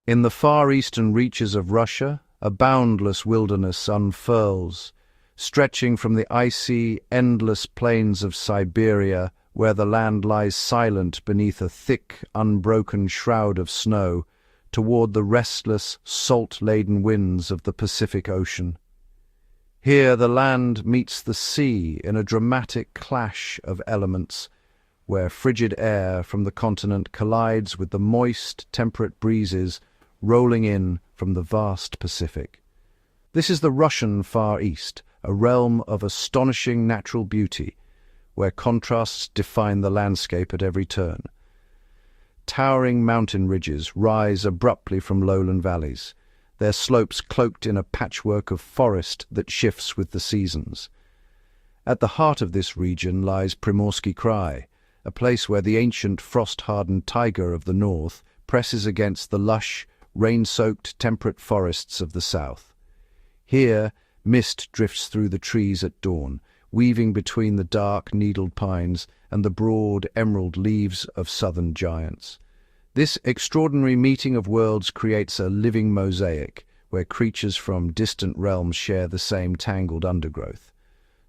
In the far eastern reaches of Russia, a boundless wilderness unfurls, stretching from the icy, endless plains of Siberia, where the land lies silent beneath a thick, unbroken shroud of snow, toward the restless, salt-laden winds of the Pacific Ocean. Here the land meets the sea in a dramatic clash of elements, where frigid air from the continent collides with the moist, temperate breezes rolling in from the vast Pacific. This is the Russian Far East, a realm of astonishing natural beauty, where contrasts define the landscape at every turn. Towering mountain ridges rise abruptly from lowland valleys, their slopes cloaked in a patchwork of forest that shifts with the seasons. At the heart of this region lies Primorsky Krai, a place where the ancient frost-hardened taiga of the north presses against the lush, rain-soaked temperate forests of the south. Here, mist drifts through the trees at dawn, weaving between the dark, needled pines and the broad, emerald leaves of southern giants. This extraordinary meeting of worlds creates a living mosaic, where creatures from distant realms share the same tangled undergrowth.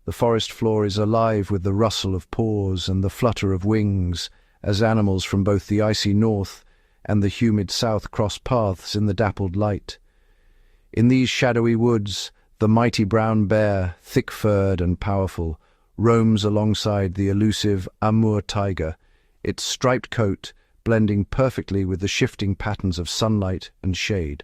The forest floor is alive with the rustle of paws and the flutter of wings, as animals from both the icy north and the humid south cross paths in the dappled light. In these shadowy woods, the mighty brown bear, thick-furred and powerful, roams alongside the elusive Amur Tiger, its striped coat blending perfectly with the shifting patterns of sunlight and shade.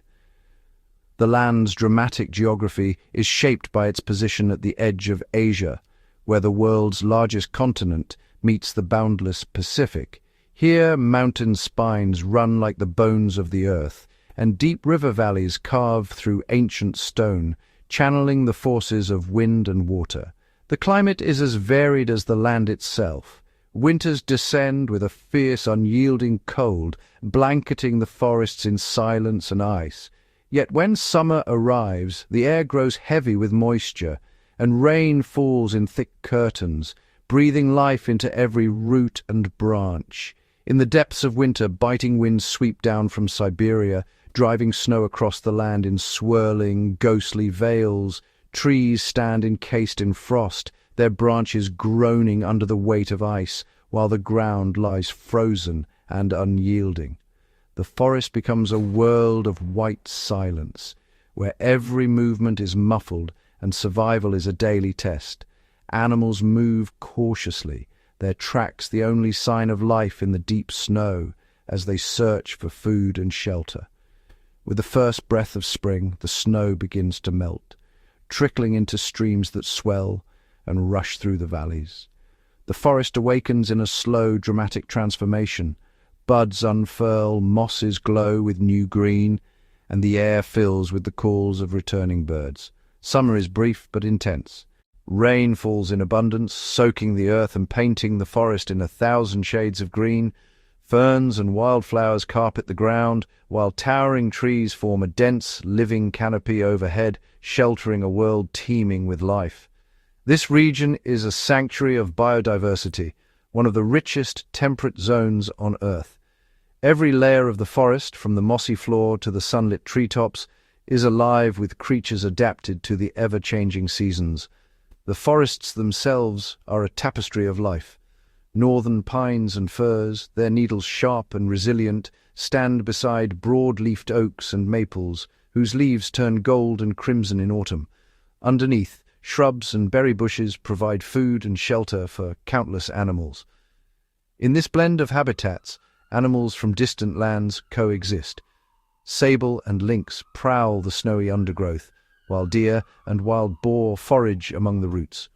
The land's dramatic geography is shaped by its position at the edge of Asia, where the world's largest continent meets the boundless Pacific. Here, mountain spines run like the bones of the earth, and deep river valleys carve through ancient stone, channeling the forces of wind and water. The climate is as varied as the land itself. Winters descend with a fierce, unyielding cold, blanketing the forests in silence and ice. Yet when summer arrives, the air grows heavy with moisture, and rain falls in thick curtains, breathing life into every root and branch. In the depths of winter, biting winds sweep down from Siberia, driving snow across the land in swirling, ghostly veils. Trees stand encased in frost, their branches groaning under the weight of ice, while the ground lies frozen and unyielding. The forest becomes a world of white silence, where every movement is muffled and survival is a daily test. Animals move cautiously, their tracks the only sign of life in the deep snow, as they search for food and shelter. With the first breath of spring, the snow begins to melt, trickling into streams that swell and rush through the valleys. The forest awakens in a slow, dramatic transformation. Buds unfurl, mosses glow with new green, and the air fills with the calls of returning birds. Summer is brief but intense. Rain falls in abundance, soaking the earth and painting the forest in 1,000 shades of green. Ferns and wildflowers carpet the ground, while towering trees form a dense, living canopy overhead, sheltering a world teeming with life. This region is a sanctuary of biodiversity, one of the richest temperate zones on Earth. Every layer of the forest, from the mossy floor to the sunlit treetops, is alive with creatures adapted to the ever-changing seasons. The forests themselves are a tapestry of life. Northern pines and firs, their needles sharp and resilient, stand beside broad-leafed oaks and maples, whose leaves turn gold and crimson in autumn. Underneath, shrubs and berry bushes provide food and shelter for countless animals. In this blend of habitats, animals from distant lands coexist. Sable and lynx prowl the snowy undergrowth, while deer and wild boar forage among the roots.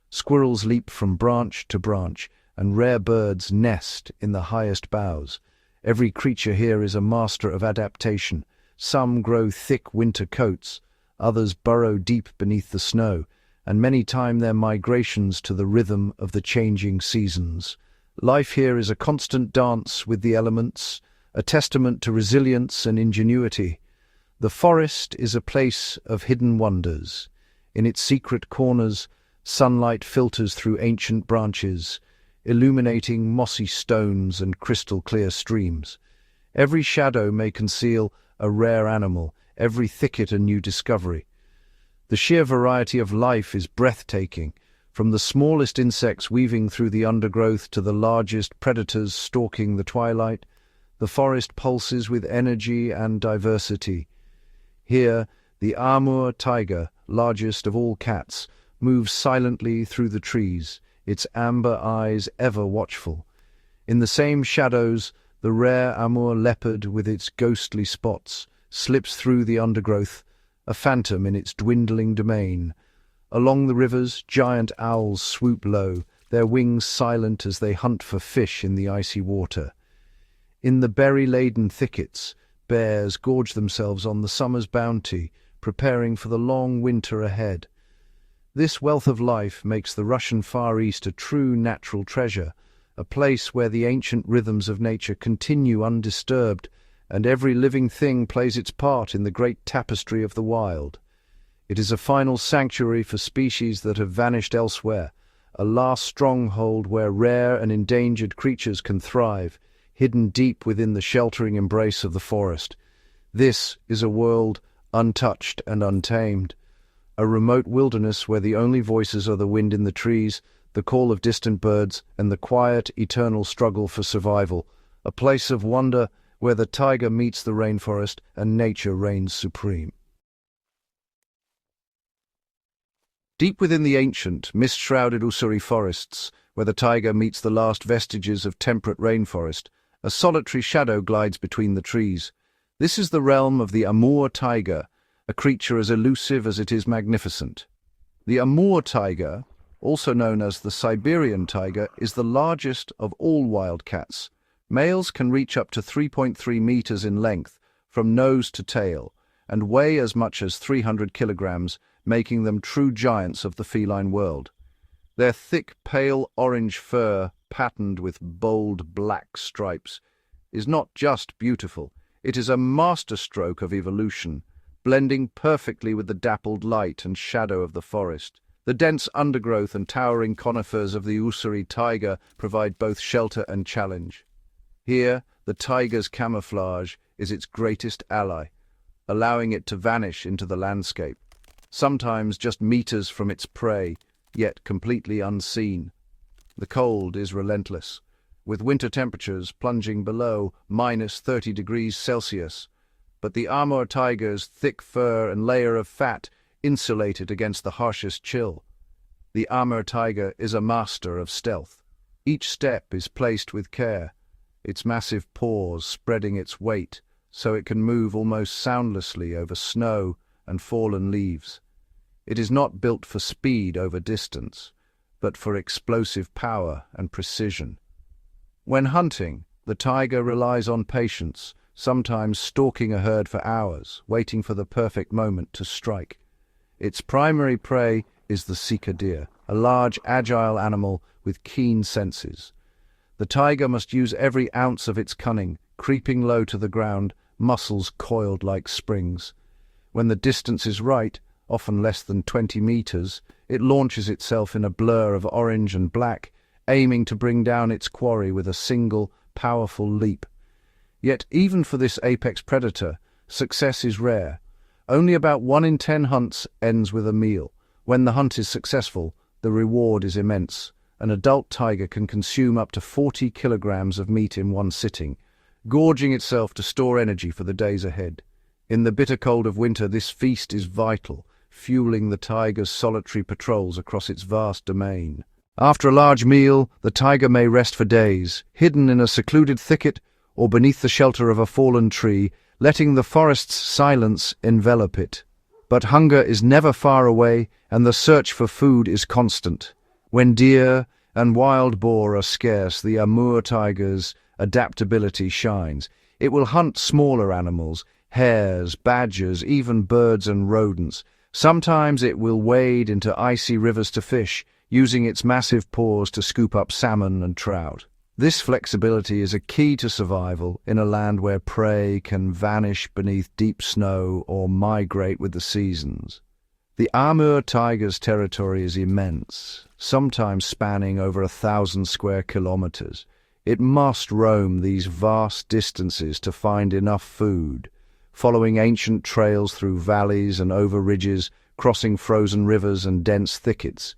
Squirrels leap from branch to branch, and rare birds nest in the highest boughs. Every creature here is a master of adaptation. Some grow thick winter coats, others burrow deep beneath the snow, and many time their migrations to the rhythm of the changing seasons. Life here is a constant dance with the elements, a testament to resilience and ingenuity. The forest is a place of hidden wonders. In its secret corners, sunlight filters through ancient branches, illuminating mossy stones and crystal-clear streams. Every shadow may conceal a rare animal, every thicket a new discovery. The sheer variety of life is breathtaking, from the smallest insects weaving through the undergrowth to the largest predators stalking the twilight. The forest pulses with energy and diversity. Here, the Amur Tiger, largest of all cats, moves silently through the trees, its amber eyes ever watchful. In the same shadows, the rare Amur Leopard, with its ghostly spots, slips through the undergrowth, a phantom in its dwindling domain. Along the rivers, giant owls swoop low, their wings silent as they hunt for fish in the icy water. In the berry-laden thickets, bears gorge themselves on the summer's bounty, preparing for the long winter ahead. This wealth of life makes the Russian Far East a true natural treasure, a place where the ancient rhythms of nature continue undisturbed, and every living thing plays its part in the great tapestry of the wild. It is a final sanctuary for species that have vanished elsewhere, a last stronghold where rare and endangered creatures can thrive, hidden deep within the sheltering embrace of the forest. This is a world untouched and untamed, a remote wilderness where the only voices are the wind in the trees, the call of distant birds, and the quiet, eternal struggle for survival, a place of wonder where the taiga meets the rainforest and nature reigns supreme. Deep within the ancient, mist-shrouded Ussuri forests, where the taiga meets the last vestiges of temperate rainforest, a solitary shadow glides between the trees. This is the realm of the Amur Tiger, a creature as elusive as it is magnificent. The Amur Tiger, also known as the Siberian tiger, is the largest of all wild cats. Males can reach up to 3.3 meters in length, from nose to tail, and weigh as much as 300 kilograms, making them true giants of the feline world. Their thick, pale orange fur, patterned with bold black stripes, is not just beautiful, it is a masterstroke of evolution, blending perfectly with the dappled light and shadow of the forest. The dense undergrowth and towering conifers of the Ussuri taiga provide both shelter and challenge. Here, the taiga's camouflage is its greatest ally, allowing it to vanish into the landscape, sometimes just meters from its prey, yet completely unseen. The cold is relentless, with winter temperatures plunging below -30 degrees Celsius, but the Amur tiger's thick fur and layer of fat insulate it against the harshest chill. The Amur tiger is a master of stealth. Each step is placed with care, its massive paws spreading its weight so it can move almost soundlessly over snow and fallen leaves. It is not built for speed over distance, but for explosive power and precision. When hunting, the taiga relies on patience, sometimes stalking a herd for hours, waiting for the perfect moment to strike. Its primary prey is the sika deer, a large, agile animal with keen senses. The taiga must use every ounce of its cunning, creeping low to the ground, muscles coiled like springs. When the distance is right, often less than 20 meters, it launches itself in a blur of orange and black, aiming to bring down its quarry with a single, powerful leap. Yet even for this apex predator, success is rare. Only about 1 in 10 hunts ends with a meal. When the hunt is successful, the reward is immense. An adult tiger can consume up to 40 kilograms of meat in one sitting, gorging itself to store energy for the days ahead. In the bitter cold of winter, this feast is vital, fueling the tiger's solitary patrols across its vast domain. After a large meal, the tiger may rest for days, hidden in a secluded thicket or beneath the shelter of a fallen tree, letting the forest's silence envelop it. But hunger is never far away, and the search for food is constant. When deer and wild boar are scarce, the Amur tiger's adaptability shines. It will hunt smaller animals, hares, badgers, even birds and rodents. Sometimes it will wade into icy rivers to fish, using its massive paws to scoop up salmon and trout. This flexibility is a key to survival in a land where prey can vanish beneath deep snow or migrate with the seasons. The Amur tiger's territory is immense, sometimes spanning over 1,000 square kilometers. It must roam these vast distances to find enough food. following ancient trails through valleys and over ridges, crossing frozen rivers and dense thickets.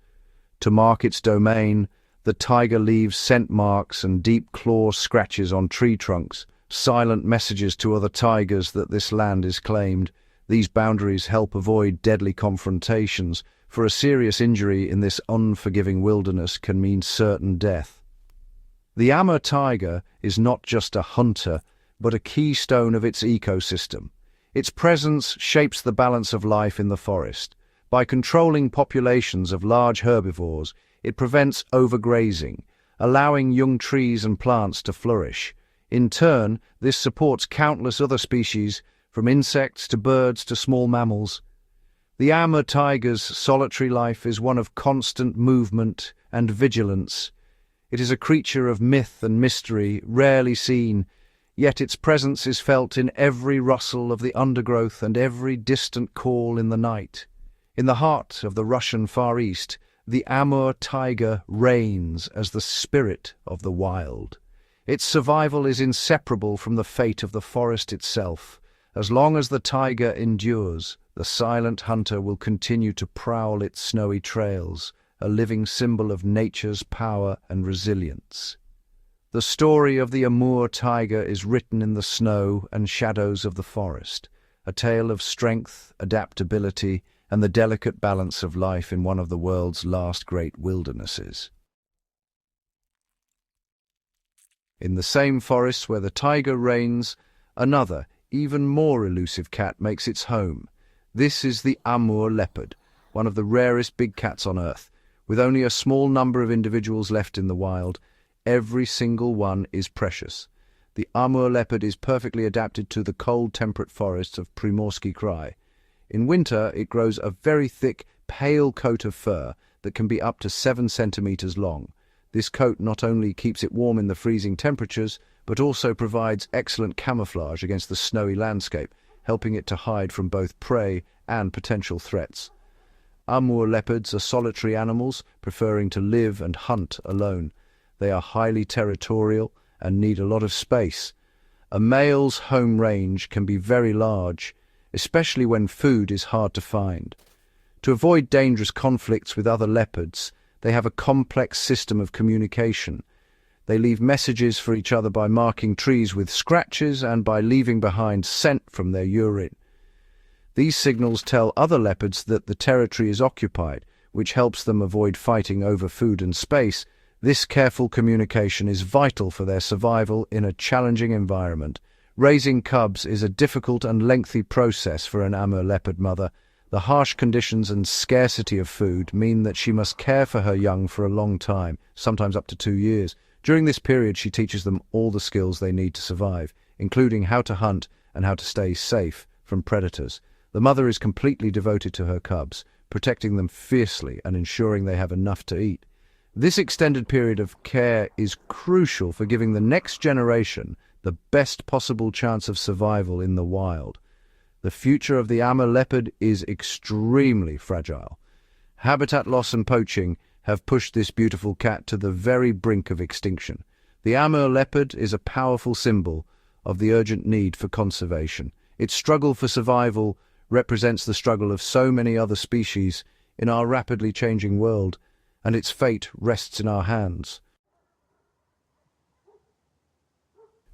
To mark its domain, the tiger leaves scent marks and deep claw scratches on tree trunks, silent messages to other tigers that this land is claimed. These boundaries help avoid deadly confrontations, for a serious injury in this unforgiving wilderness can mean certain death. The Amur tiger is not just a hunter, but a keystone of its ecosystem. Its presence shapes the balance of life in the forest. By controlling populations of large herbivores, it prevents overgrazing, allowing young trees and plants to flourish. In turn, this supports countless other species, from insects to birds to small mammals. The Amur tiger's solitary life is one of constant movement and vigilance. It is a creature of myth and mystery, rarely seen, yet its presence is felt in every rustle of the undergrowth and every distant call in the night. In the heart of the Russian Far East, the Amur tiger reigns as the spirit of the wild. Its survival is inseparable from the fate of the forest itself. As long as the tiger endures, the silent hunter will continue to prowl its snowy trails, a living symbol of nature's power and resilience. The story of the Amur tiger is written in the snow and shadows of the forest, a tale of strength, adaptability, and the delicate balance of life in one of the world's last great wildernesses. In the same forest where the tiger reigns, another, even more elusive cat makes its home. This is the Amur leopard, one of the rarest big cats on Earth. With only a small number of individuals left in the wild, every single one is precious. The Amur leopard is perfectly adapted to the cold temperate forests of Primorsky Krai. In winter, it grows a very thick, pale coat of fur that can be up to 7 centimeters long. This coat not only keeps it warm in the freezing temperatures, but also provides excellent camouflage against the snowy landscape, helping it to hide from both prey and potential threats. Amur leopards are solitary animals, preferring to live and hunt alone. They are highly territorial and need a lot of space. A male's home range can be very large, especially when food is hard to find. To avoid dangerous conflicts with other leopards, they have a complex system of communication. They leave messages for each other by marking trees with scratches and by leaving behind scent from their urine. These signals tell other leopards that the territory is occupied, which helps them avoid fighting over food and space. This careful communication is vital for their survival in a challenging environment. Raising cubs is a difficult and lengthy process for an Amur leopard mother. The harsh conditions and scarcity of food mean that she must care for her young for a long time, sometimes up to 2 years. During this period, she teaches them all the skills they need to survive, including how to hunt and how to stay safe from predators. The mother is completely devoted to her cubs, protecting them fiercely and ensuring they have enough to eat. This extended period of care is crucial for giving the next generation the best possible chance of survival in the wild. The future of the Amur leopard is extremely fragile. Habitat loss and poaching have pushed this beautiful cat to the very brink of extinction. The Amur leopard is a powerful symbol of the urgent need for conservation. Its struggle for survival represents the struggle of so many other species in our rapidly changing world, and its fate rests in our hands.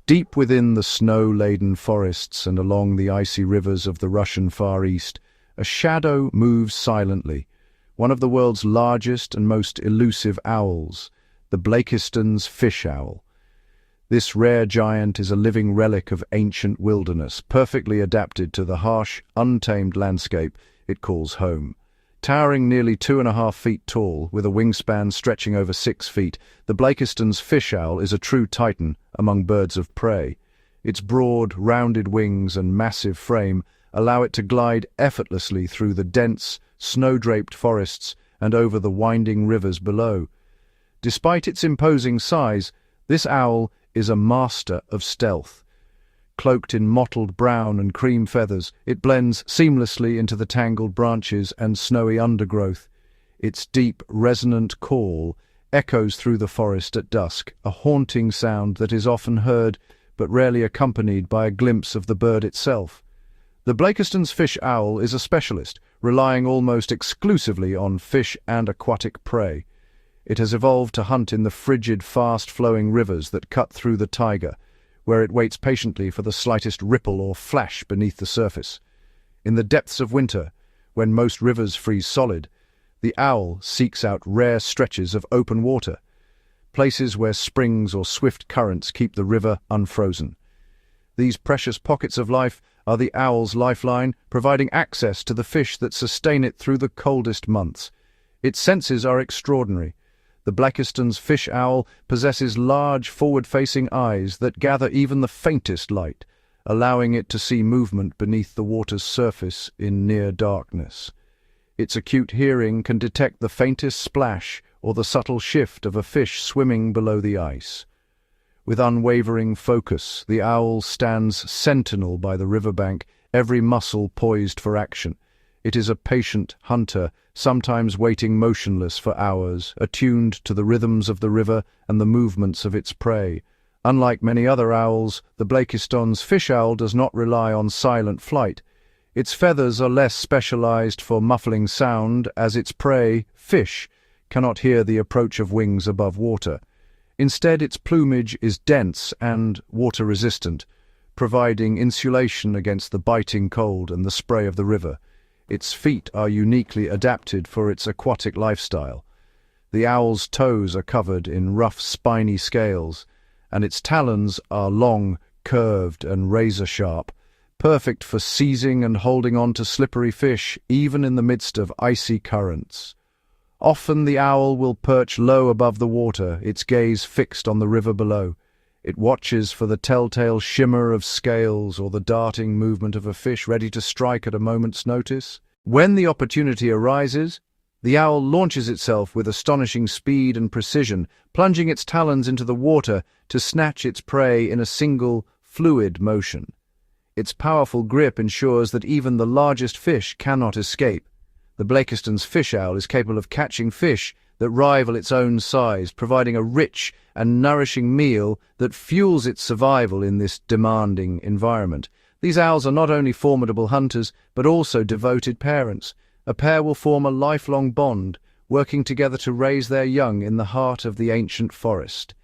Deep within the snow-laden forests and along the icy rivers of the Russian Far East, a shadow moves silently, one of the world's largest and most elusive owls, the Blakiston's fish owl. This rare giant is a living relic of ancient wilderness, perfectly adapted to the harsh, untamed landscape it calls home. Towering nearly 2.5 feet tall, with a wingspan stretching over 6 feet, the Blakiston's fish owl is a true titan among birds of prey. Its broad, rounded wings and massive frame allow it to glide effortlessly through the dense, snow-draped forests and over the winding rivers below. Despite its imposing size, this owl is a master of stealth. Cloaked in mottled brown and cream feathers, it blends seamlessly into the tangled branches and snowy undergrowth. Its deep, resonant call echoes through the forest at dusk, a haunting sound that is often heard but rarely accompanied by a glimpse of the bird itself. The Blakiston's fish owl is a specialist, relying almost exclusively on fish and aquatic prey. It has evolved to hunt in the frigid, fast-flowing rivers that cut through the Taiga, where it waits patiently for the slightest ripple or flash beneath the surface. In the depths of winter, when most rivers freeze solid, the owl seeks out rare stretches of open water, places where springs or swift currents keep the river unfrozen. These precious pockets of life are the owl's lifeline, providing access to the fish that sustain it through the coldest months. Its senses are extraordinary. The Blakiston's fish owl possesses large, forward-facing eyes that gather even the faintest light, allowing it to see movement beneath the water's surface in near darkness. Its acute hearing can detect the faintest splash or the subtle shift of a fish swimming below the ice. With unwavering focus, the owl stands sentinel by the riverbank, every muscle poised for action. It is a patient hunter, sometimes waiting motionless for hours, attuned to the rhythms of the river and the movements of its prey. Unlike many other owls, the Blakiston's fish owl does not rely on silent flight. Its feathers are less specialized for muffling sound, as its prey, fish, cannot hear the approach of wings above water. Instead, its plumage is dense and water-resistant, providing insulation against the biting cold and the spray of the river. Its feet are uniquely adapted for its aquatic lifestyle. The owl's toes are covered in rough, spiny scales, and its talons are long, curved, and razor-sharp, perfect for seizing and holding on to slippery fish, even in the midst of icy currents. Often the owl will perch low above the water, its gaze fixed on the river below. It watches for the telltale shimmer of scales or the darting movement of a fish ready to strike at a moment's notice. When the opportunity arises, the owl launches itself with astonishing speed and precision, plunging its talons into the water to snatch its prey in a single, fluid motion. Its powerful grip ensures that even the largest fish cannot escape. The Blakiston's fish owl is capable of catching fish that rival its own size, providing a rich and nourishing meal that fuels its survival in this demanding environment. These owls are not only formidable hunters, but also devoted parents. A pair will form a lifelong bond, working together to raise their young in the heart of the ancient forest.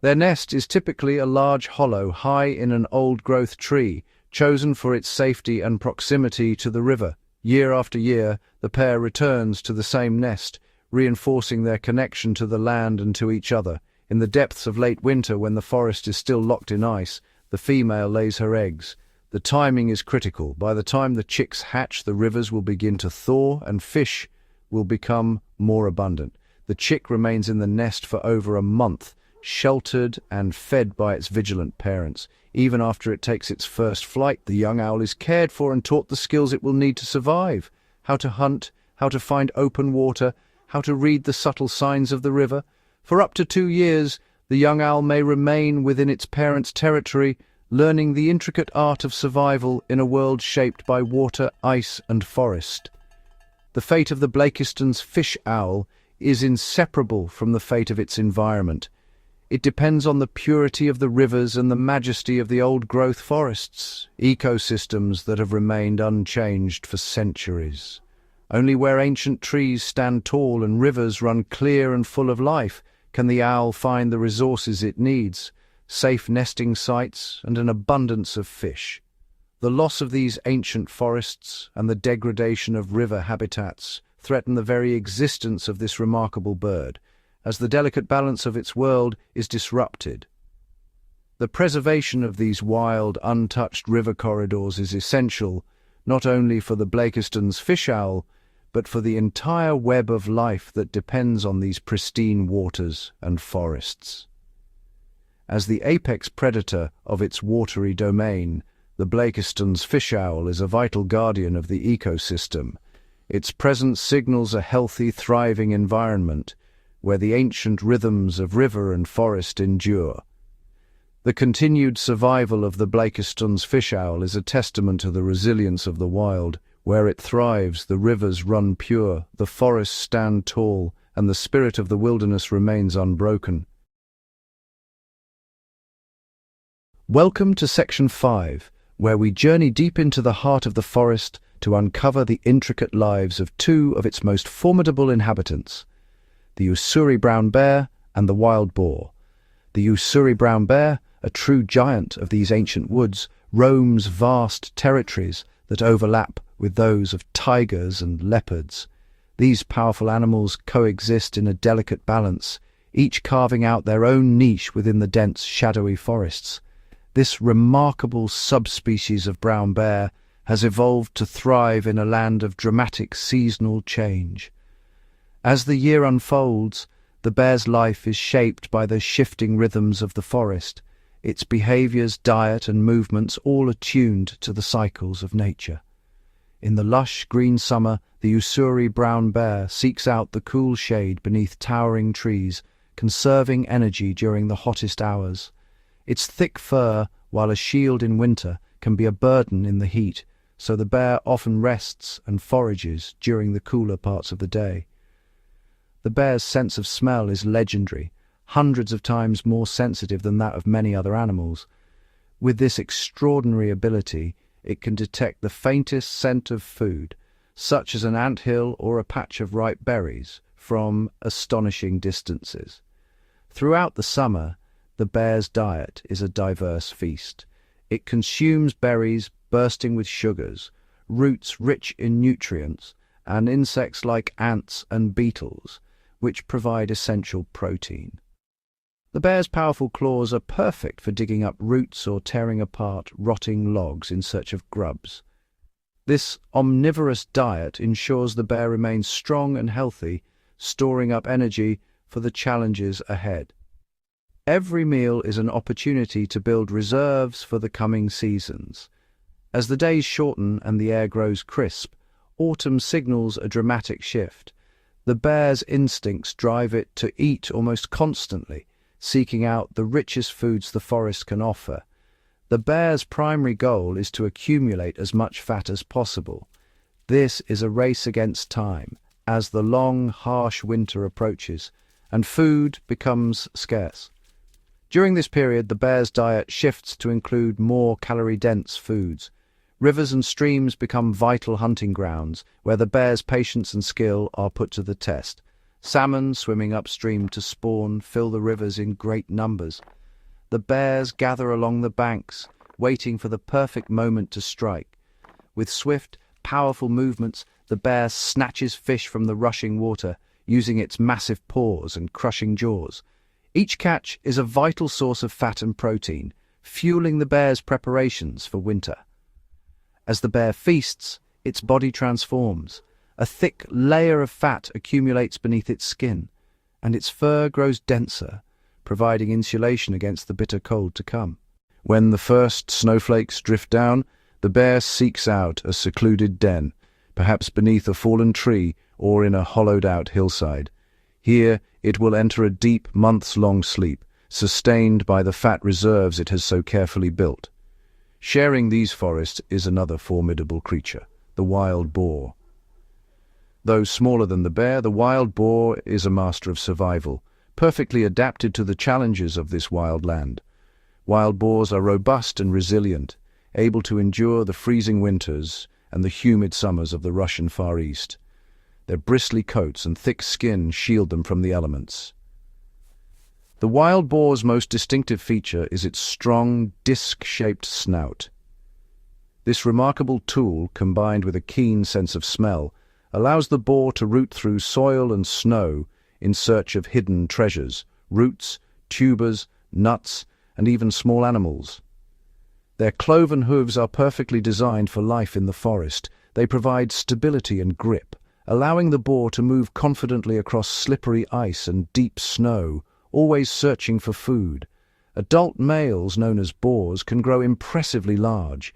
Their nest is typically a large hollow high in an old-growth tree, chosen for its safety and proximity to the river. Year after year, the pair returns to the same nest, reinforcing their connection to the land and to each other. In the depths of late winter, when the forest is still locked in ice, the female lays her eggs. The timing is critical. By the time the chicks hatch, the rivers will begin to thaw and fish will become more abundant. The chick remains in the nest for over a month, sheltered and fed by its vigilant parents. Even after it takes its first flight, the young owl is cared for and taught the skills it will need to survive: how to hunt, how to find open water, how to read the subtle signs of the river. For up to 2 years, the young owl may remain within its parents' territory, learning the intricate art of survival in a world shaped by water, ice, and forest. The fate of the Blakiston's fish owl is inseparable from the fate of its environment. It depends on the purity of the rivers and the majesty of the old-growth forests, ecosystems that have remained unchanged for centuries. Only where ancient trees stand tall and rivers run clear and full of life can the owl find the resources it needs: safe nesting sites and an abundance of fish. The loss of these ancient forests and the degradation of river habitats threaten the very existence of this remarkable bird, as the delicate balance of its world is disrupted. The preservation of these wild, untouched river corridors is essential not only for the Blakiston's fish owl, but for the entire web of life that depends on these pristine waters and forests. As the apex predator of its watery domain, the Blakiston's fish owl is a vital guardian of the ecosystem. Its presence signals a healthy, thriving environment where the ancient rhythms of river and forest endure. The continued survival of the Blakiston's fish owl is a testament to the resilience of the wild. Where it thrives, the rivers run pure, the forests stand tall, and the spirit of the wilderness remains unbroken. Welcome to Section 5, where we journey deep into the heart of the forest to uncover the intricate lives of two of its most formidable inhabitants, the Ussuri brown bear and the wild boar. The Ussuri brown bear, a true giant of these ancient woods, roams vast territories that overlap with those of tigers and leopards. These powerful animals coexist in a delicate balance, each carving out their own niche within the dense, shadowy forests. This remarkable subspecies of brown bear has evolved to thrive in a land of dramatic seasonal change. As the year unfolds, the bear's life is shaped by the shifting rhythms of the forest, its behaviors, diet, and movements all attuned to the cycles of nature. In the lush green summer, the Ussuri brown bear seeks out the cool shade beneath towering trees, conserving energy during the hottest hours. Its thick fur, while a shield in winter, can be a burden in the heat, so the bear often rests and forages during the cooler parts of the day. The bear's sense of smell is legendary, hundreds of times more sensitive than that of many other animals. With this extraordinary ability, it can detect the faintest scent of food, such as an anthill or a patch of ripe berries, from astonishing distances. Throughout the summer, the bear's diet is a diverse feast. It consumes berries bursting with sugars, roots rich in nutrients, and insects like ants and beetles, which provide essential protein. The bear's powerful claws are perfect for digging up roots or tearing apart rotting logs in search of grubs. This omnivorous diet ensures the bear remains strong and healthy, storing up energy for the challenges ahead. Every meal is an opportunity to build reserves for the coming seasons. As the days shorten and the air grows crisp, autumn signals a dramatic shift. The bear's instincts drive it to eat almost constantly, seeking out the richest foods the forest can offer. The bear's primary goal is to accumulate as much fat as possible. This is a race against time, as the long, harsh winter approaches, and food becomes scarce. During this period, the bear's diet shifts to include more calorie-dense foods. Rivers and streams become vital hunting grounds, where the bear's patience and skill are put to the test. Salmon swimming upstream to spawn fill the rivers in great numbers. The bears gather along the banks, waiting for the perfect moment to strike. With swift, powerful movements, the bear snatches fish from the rushing water, using its massive paws and crushing jaws. Each catch is a vital source of fat and protein, fueling the bear's preparations for winter. As the bear feasts, its body transforms. A thick layer of fat accumulates beneath its skin, and its fur grows denser, providing insulation against the bitter cold to come. When the first snowflakes drift down, the bear seeks out a secluded den, perhaps beneath a fallen tree or in a hollowed-out hillside. Here it will enter a deep, months-long sleep, sustained by the fat reserves it has so carefully built. Sharing these forests is another formidable creature, the wild boar. Though smaller than the bear, the wild boar is a master of survival, perfectly adapted to the challenges of this wild land. Wild boars are robust and resilient, able to endure the freezing winters and the humid summers of the Russian Far East. Their bristly coats and thick skin shield them from the elements. The wild boar's most distinctive feature is its strong, disc-shaped snout. This remarkable tool, combined with a keen sense of smell, allows the boar to root through soil and snow in search of hidden treasures, roots, tubers, nuts, and even small animals. Their cloven hooves are perfectly designed for life in the forest. They provide stability and grip, allowing the boar to move confidently across slippery ice and deep snow, always searching for food. Adult males, known as boars, can grow impressively large.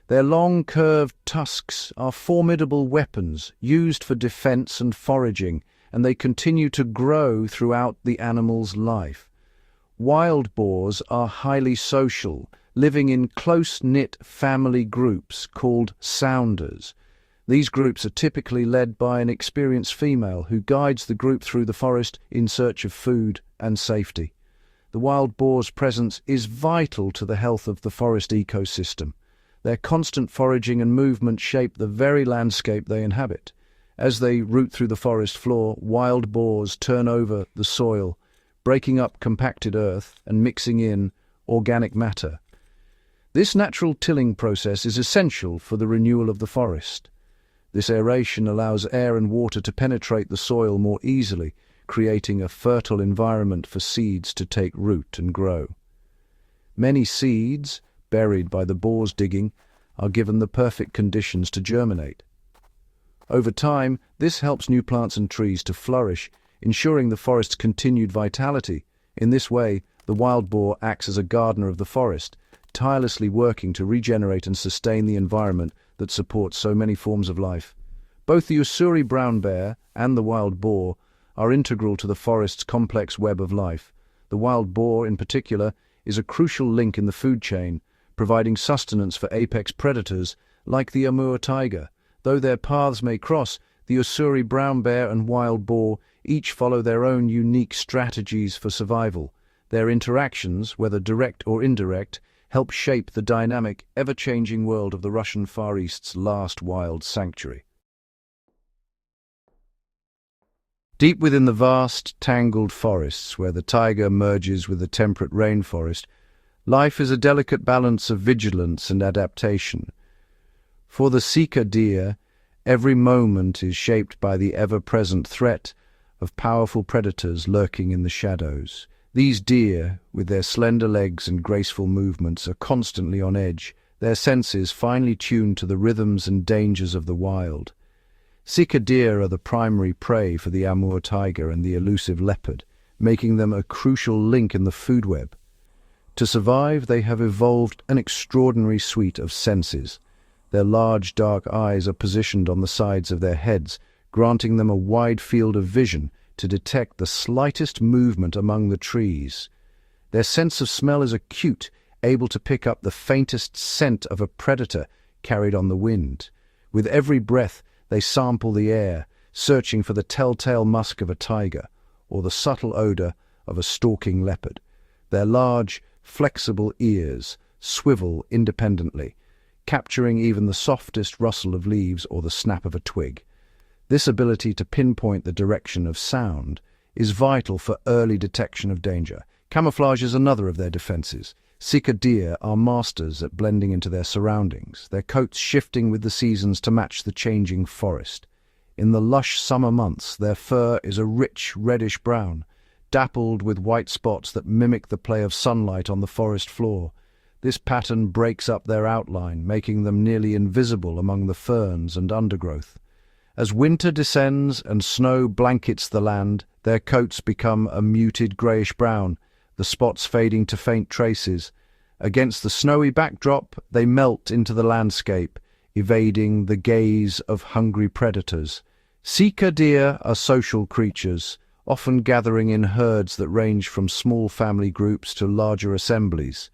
Their long, curved tusks are formidable weapons used for defense and foraging, and they continue to grow throughout the animal's life. Wild boars are highly social, living in close-knit family groups called sounders. These groups are typically led by an experienced female who guides the group through the forest in search of food and safety. The wild boar's presence is vital to the health of the forest ecosystem. Their constant foraging and movement shape the very landscape they inhabit. As they root through the forest floor, wild boars turn over the soil, breaking up compacted earth and mixing in organic matter. This natural tilling process is essential for the renewal of the forest. This aeration allows air and water to penetrate the soil more easily, creating a fertile environment for seeds to take root and grow. Many seeds, buried by the boar's digging, are given the perfect conditions to germinate. Over time, this helps new plants and trees to flourish, ensuring the forest's continued vitality. In this way, the wild boar acts as a gardener of the forest, tirelessly working to regenerate and sustain the environment that supports so many forms of life. Both the Ussuri brown bear and the wild boar are integral to the forest's complex web of life. The wild boar, in particular, is a crucial link in the food chain, providing sustenance for apex predators like the Amur Tiger. Though their paths may cross, the Ussuri brown bear and wild boar each follow their own unique strategies for survival. Their interactions, whether direct or indirect, help shape the dynamic, ever-changing world of the Russian Far East's last wild sanctuary. Deep within the vast, tangled forests, where the taiga merges with the temperate rainforest, life is a delicate balance of vigilance and adaptation. For the Sika deer, every moment is shaped by the ever-present threat of powerful predators lurking in the shadows. These deer, with their slender legs and graceful movements, are constantly on edge, their senses finely tuned to the rhythms and dangers of the wild. Sika deer are the primary prey for the Amur tiger and the elusive leopard, making them a crucial link in the food web. To survive, they have evolved an extraordinary suite of senses. Their large, dark eyes are positioned on the sides of their heads, granting them a wide field of vision to detect the slightest movement among the trees. Their sense of smell is acute, able to pick up the faintest scent of a predator carried on the wind. With every breath, they sample the air, searching for the telltale musk of a tiger or the subtle odor of a stalking leopard. Their large, flexible ears swivel independently, capturing even the softest rustle of leaves or the snap of a twig. This ability to pinpoint the direction of sound is vital for early detection of danger. Camouflage is another of their defenses. Sika deer are masters at blending into their surroundings, their coats shifting with the seasons to match the changing forest. In the lush summer months, their fur is a rich reddish-brown, dappled with white spots that mimic the play of sunlight on the forest floor. This pattern breaks up their outline, making them nearly invisible among the ferns and undergrowth. As winter descends and snow blankets the land, their coats become a muted greyish-brown, the spots fading to faint traces. Against the snowy backdrop, they melt into the landscape, evading the gaze of hungry predators. Sika deer are social creatures, often gathering in herds that range from small family groups to larger assemblies.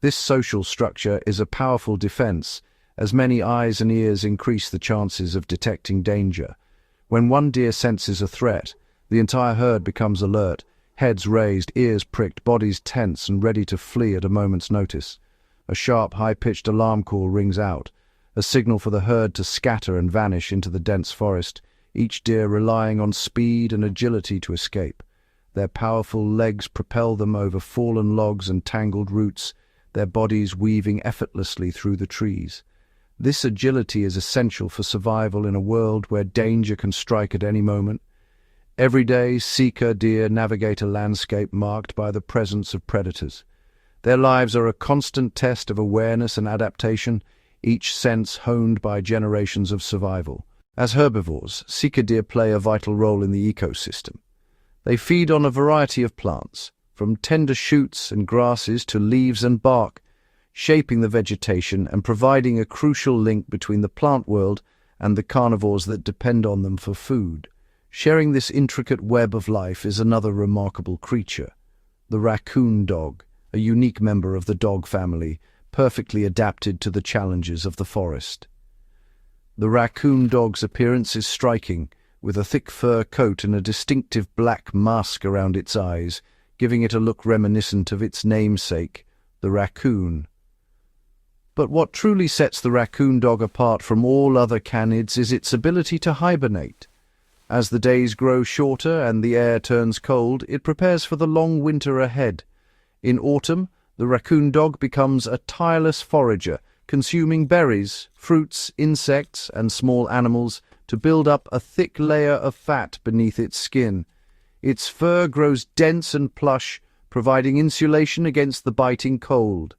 This social structure is a powerful defense, as many eyes and ears increase the chances of detecting danger. When one deer senses a threat, the entire herd becomes alert, heads raised, ears pricked, bodies tense and ready to flee at a moment's notice. A sharp, high-pitched alarm call rings out, a signal for the herd to scatter and vanish into the dense forest, each deer relying on speed and agility to escape. Their powerful legs propel them over fallen logs and tangled roots, their bodies weaving effortlessly through the trees. This agility is essential for survival in a world where danger can strike at any moment. Every day, Sika deer navigate a landscape marked by the presence of predators. Their lives are a constant test of awareness and adaptation, each sense honed by generations of survival. As herbivores, Sika deer play a vital role in the ecosystem. They feed on a variety of plants, from tender shoots and grasses to leaves and bark, shaping the vegetation and providing a crucial link between the plant world and the carnivores that depend on them for food. Sharing this intricate web of life is another remarkable creature, the raccoon dog, a unique member of the dog family, perfectly adapted to the challenges of the forest. The raccoon dog's appearance is striking, with a thick fur coat and a distinctive black mask around its eyes, giving it a look reminiscent of its namesake, the raccoon. But what truly sets the raccoon dog apart from all other canids is its ability to hibernate. As the days grow shorter and the air turns cold, it prepares for the long winter ahead. In autumn, the raccoon dog becomes a tireless forager, consuming berries, fruits, insects, and small animals to build up a thick layer of fat beneath its skin. Its fur grows dense and plush, providing insulation against the biting cold.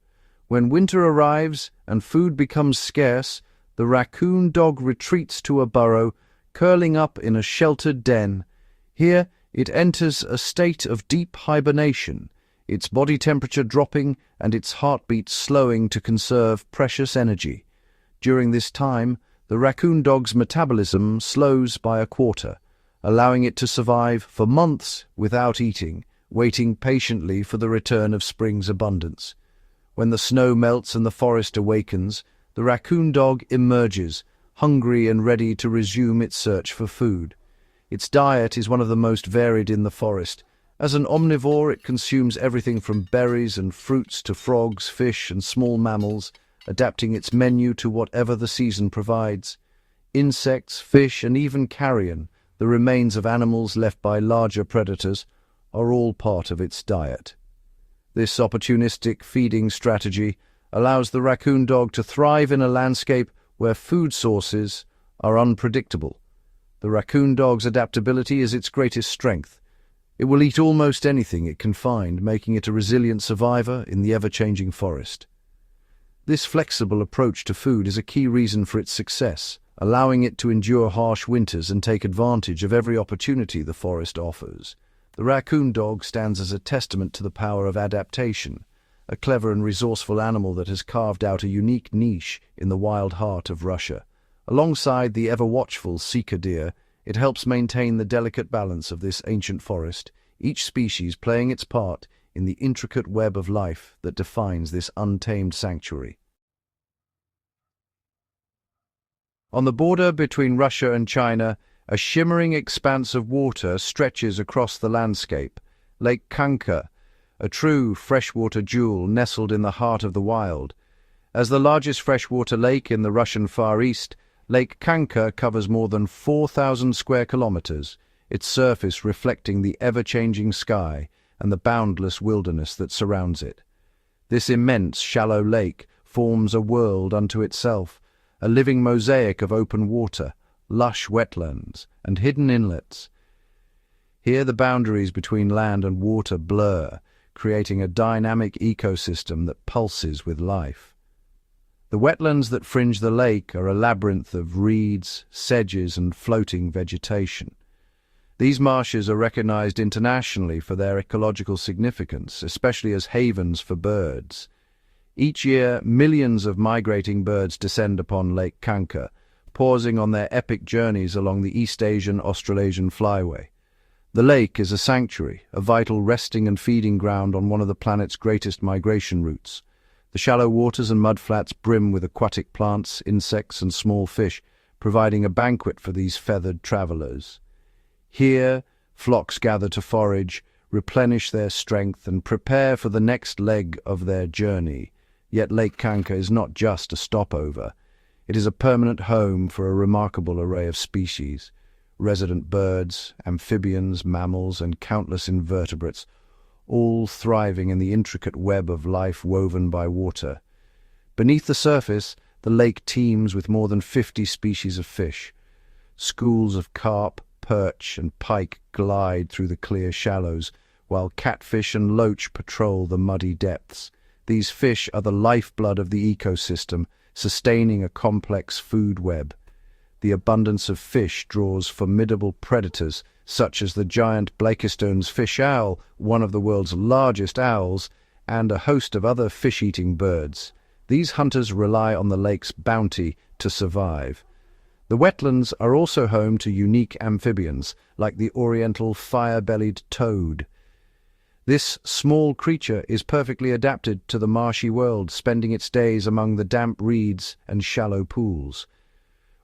When winter arrives and food becomes scarce, the raccoon dog retreats to a burrow, curling up in a sheltered den. Here it enters a state of deep hibernation, its body temperature dropping and its heartbeat slowing to conserve precious energy. During this time, the raccoon dog's metabolism slows by a quarter, allowing it to survive for months without eating, waiting patiently for the return of spring's abundance. When the snow melts and the forest awakens, the raccoon dog emerges, hungry and ready to resume its search for food. Its diet is one of the most varied in the forest. As an omnivore, it consumes everything from berries and fruits to frogs, fish, and small mammals, adapting its menu to whatever the season provides. Insects, fish, and even carrion, the remains of animals left by larger predators, are all part of its diet. This opportunistic feeding strategy allows the raccoon dog to thrive in a landscape where food sources are unpredictable. The raccoon dog's adaptability is its greatest strength. It will eat almost anything it can find, making it a resilient survivor in the ever-changing forest. This flexible approach to food is a key reason for its success, allowing it to endure harsh winters and take advantage of every opportunity the forest offers. The raccoon dog stands as a testament to the power of adaptation, a clever and resourceful animal that has carved out a unique niche in the wild heart of Russia. Alongside the ever-watchful sika deer, it helps maintain the delicate balance of this ancient forest, each species playing its part in the intricate web of life that defines this untamed sanctuary. On the border between Russia and China, a shimmering expanse of water stretches across the landscape. Lake Kanka, a true freshwater jewel nestled in the heart of the wild. As the largest freshwater lake in the Russian Far East, Lake Kanka covers more than 4,000 square kilometers, its surface reflecting the ever-changing sky and the boundless wilderness that surrounds it. This immense, shallow lake forms a world unto itself, a living mosaic of open water, lush wetlands, and hidden inlets. Here the boundaries between land and water blur, creating a dynamic ecosystem that pulses with life. The wetlands that fringe the lake are a labyrinth of reeds, sedges, and floating vegetation. These marshes are recognized internationally for their ecological significance, especially as havens for birds. Each year, millions of migrating birds descend upon Lake Kanka, pausing on their epic journeys along the East Asian-Australasian flyway. The lake is a sanctuary, a vital resting and feeding ground on one of the planet's greatest migration routes. The shallow waters and mudflats brim with aquatic plants, insects, and small fish, providing a banquet for these feathered travelers. Here, flocks gather to forage, replenish their strength, and prepare for the next leg of their journey. Yet Lake Kanka is not just a stopover. It is a permanent home for a remarkable array of species. Resident birds, amphibians, mammals, and countless invertebrates, all thriving in the intricate web of life woven by water. Beneath the surface, the lake teems with more than 50 species of fish. Schools of carp, perch, and pike glide through the clear shallows, while catfish and loach patrol the muddy depths. These fish are the lifeblood of the ecosystem, sustaining a complex food web. The abundance of fish draws formidable predators, such as the giant Blakiston's fish owl, one of the world's largest owls, and a host of other fish-eating birds. These hunters rely on the lake's bounty to survive. The wetlands are also home to unique amphibians, like the oriental fire-bellied toad. This small creature is perfectly adapted to the marshy world, spending its days among the damp reeds and shallow pools.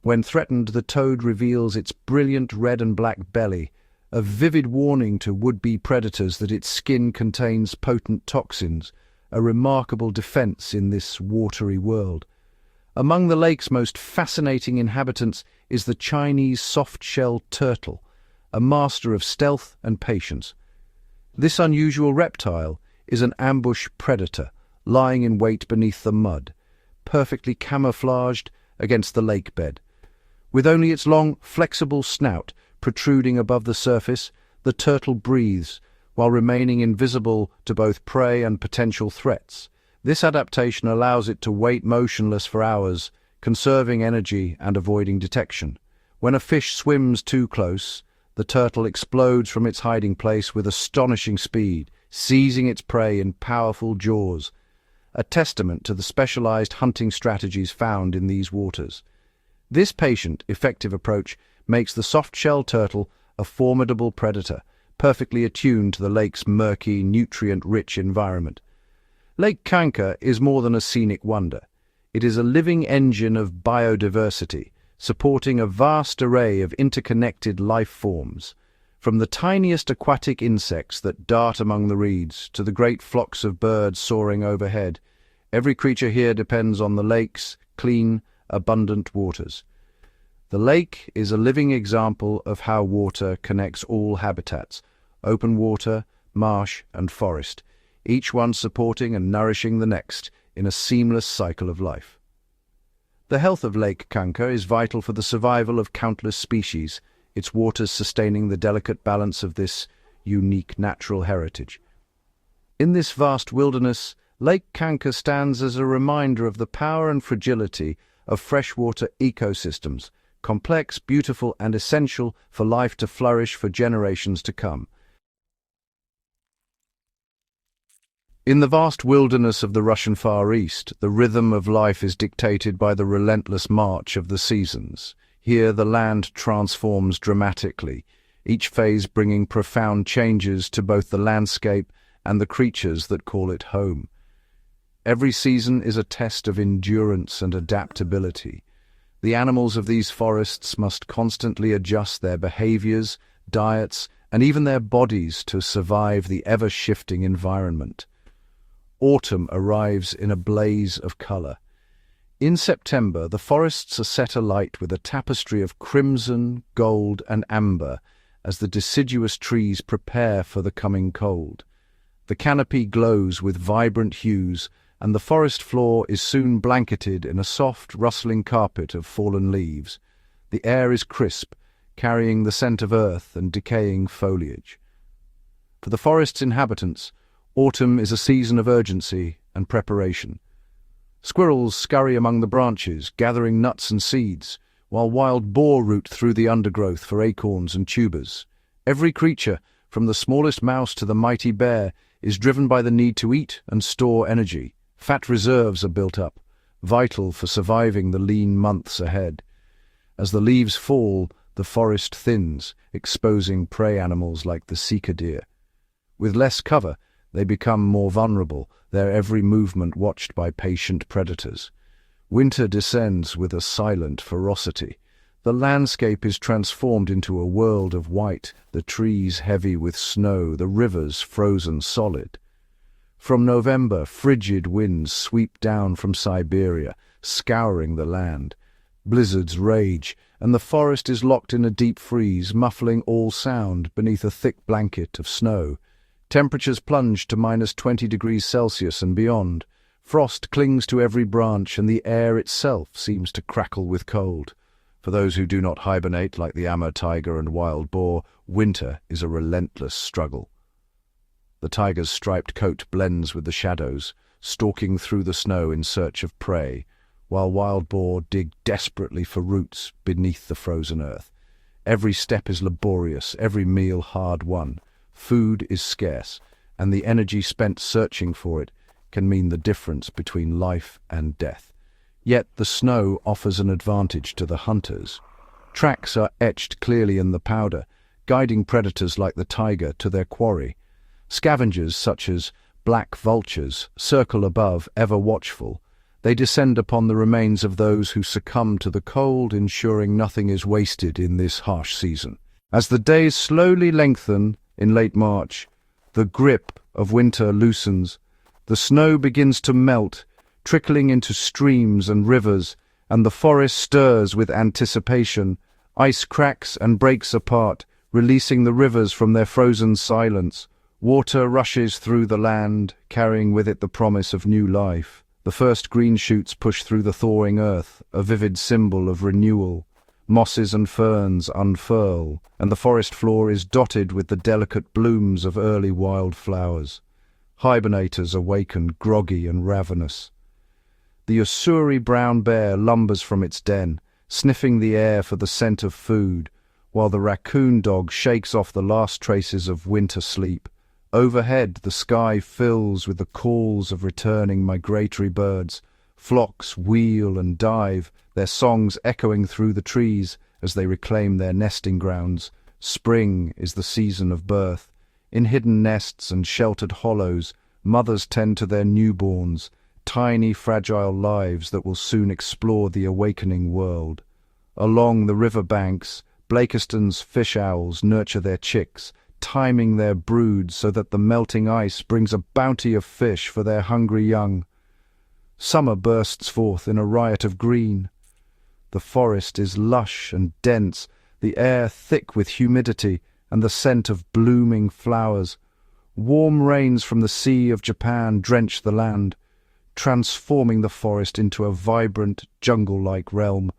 When threatened, the toad reveals its brilliant red and black belly, a vivid warning to would-be predators that its skin contains potent toxins, a remarkable defense in this watery world. Among the lake's most fascinating inhabitants is the Chinese soft-shell turtle, a master of stealth and patience. This unusual reptile is an ambush predator, lying in wait beneath the mud, perfectly camouflaged against the lake bed. With only its long, flexible snout protruding above the surface, the turtle breathes, while remaining invisible to both prey and potential threats. This adaptation allows it to wait motionless for hours, conserving energy and avoiding detection. When a fish swims too close, the turtle explodes from its hiding place with astonishing speed, seizing its prey in powerful jaws, a testament to the specialized hunting strategies found in these waters. This patient, effective approach makes the soft-shell turtle a formidable predator, perfectly attuned to the lake's murky, nutrient-rich environment. Lake Kanka is more than a scenic wonder. It is a living engine of biodiversity, supporting a vast array of interconnected life forms, from the tiniest aquatic insects that dart among the reeds to the great flocks of birds soaring overhead. Every creature here depends on the lake's clean, abundant waters. The lake is a living example of how water connects all habitats, open water, marsh, and forest, each one supporting and nourishing the next in a seamless cycle of life. The health of Lake Kanka is vital for the survival of countless species, its waters sustaining the delicate balance of this unique natural heritage. In this vast wilderness, Lake Kanka stands as a reminder of the power and fragility of freshwater ecosystems, complex, beautiful, and essential for life to flourish for generations to come. In the vast wilderness of the Russian Far East, the rhythm of life is dictated by the relentless march of the seasons. Here the land transforms dramatically, each phase bringing profound changes to both the landscape and the creatures that call it home. Every season is a test of endurance and adaptability. The animals of these forests must constantly adjust their behaviors, diets, and even their bodies to survive the ever-shifting environment. Autumn arrives in a blaze of color. In September, the forests are set alight with a tapestry of crimson, gold, and amber as the deciduous trees prepare for the coming cold. The canopy glows with vibrant hues, and the forest floor is soon blanketed in a soft, rustling carpet of fallen leaves. The air is crisp, carrying the scent of earth and decaying foliage. For the forest's inhabitants, autumn is a season of urgency and preparation. Squirrels scurry among the branches, gathering nuts and seeds, while wild boar root through the undergrowth for acorns and tubers. Every creature, from the smallest mouse to the mighty bear, is driven by the need to eat and store energy. Fat reserves are built up, vital for surviving the lean months ahead. As the leaves fall, the forest thins, exposing prey animals like the sika deer. With less cover, they become more vulnerable, their every movement watched by patient predators. Winter descends with a silent ferocity. The landscape is transformed into a world of white, the trees heavy with snow, the rivers frozen solid. From November, frigid winds sweep down from Siberia, scouring the land. Blizzards rage, and the forest is locked in a deep freeze, muffling all sound beneath a thick blanket of snow. Temperatures plunge to -20°C and beyond. Frost clings to every branch, and the air itself seems to crackle with cold. For those who do not hibernate like the Amur Tiger and wild boar, winter is a relentless struggle. The tiger's striped coat blends with the shadows, stalking through the snow in search of prey, while wild boar dig desperately for roots beneath the frozen earth. Every step is laborious, every meal hard-won. Food is scarce, and the energy spent searching for it can mean the difference between life and death. Yet the snow offers an advantage to the hunters. Tracks are etched clearly in the powder, guiding predators like the tiger to their quarry. Scavengers such as black vultures circle above, ever watchful. They descend upon the remains of those who succumb to the cold, ensuring nothing is wasted in this harsh season. As the days slowly lengthen in late March, the grip of winter loosens. The snow begins to melt, trickling into streams and rivers, and the forest stirs with anticipation. Ice cracks and breaks apart, releasing the rivers from their frozen silence. Water rushes through the land, carrying with it the promise of new life. The first green shoots push through the thawing earth, a vivid symbol of renewal. Mosses and ferns unfurl, and the forest floor is dotted with the delicate blooms of early wild flowers. Hibernators awaken, groggy and ravenous. The Ussuri brown bear lumbers from its den, sniffing the air for the scent of food, while the raccoon dog shakes off the last traces of winter sleep. Overhead, the sky fills with the calls of returning migratory birds. Flocks wheel and dive, their songs echoing through the trees as they reclaim their nesting grounds. Spring is the season of birth. In hidden nests and sheltered hollows, mothers tend to their newborns, tiny fragile lives that will soon explore the awakening world. Along the river banks, Blakiston's fish owls nurture their chicks, timing their broods so that the melting ice brings a bounty of fish for their hungry young. Summer bursts forth in a riot of green. The forest is lush and dense, the air thick with humidity and the scent of blooming flowers. Warm rains from the Sea of Japan drench the land, transforming the forest into a vibrant, jungle-like realm.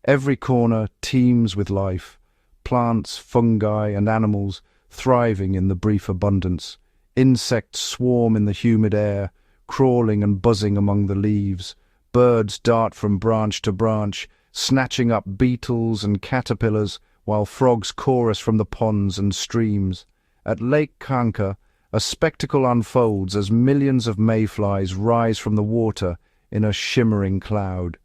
Every corner teems with life, plants, fungi, and animals thriving in the brief abundance. Insects swarm in the humid air, crawling and buzzing among the leaves. Birds dart from branch to branch, snatching up beetles and caterpillars, while frogs chorus from the ponds and streams. At Lake Kanka, a spectacle unfolds as millions of mayflies rise from the water in a shimmering cloud.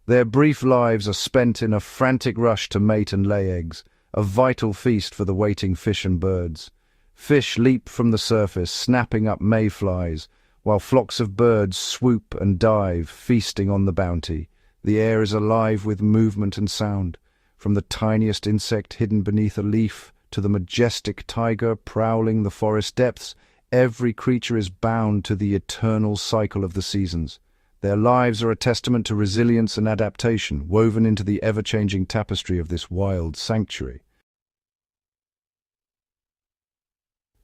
Their brief lives are spent in a frantic rush to mate and lay eggs, a vital feast for the waiting fish and birds. Fish leap from the surface, snapping up mayflies, while flocks of birds swoop and dive, feasting on the bounty. The air is alive with movement and sound, from the tiniest insect hidden beneath a leaf to the majestic tiger prowling the forest depths. Every creature is bound to the eternal cycle of the seasons. Their lives are a testament to resilience and adaptation, woven into the ever-changing tapestry of this wild sanctuary.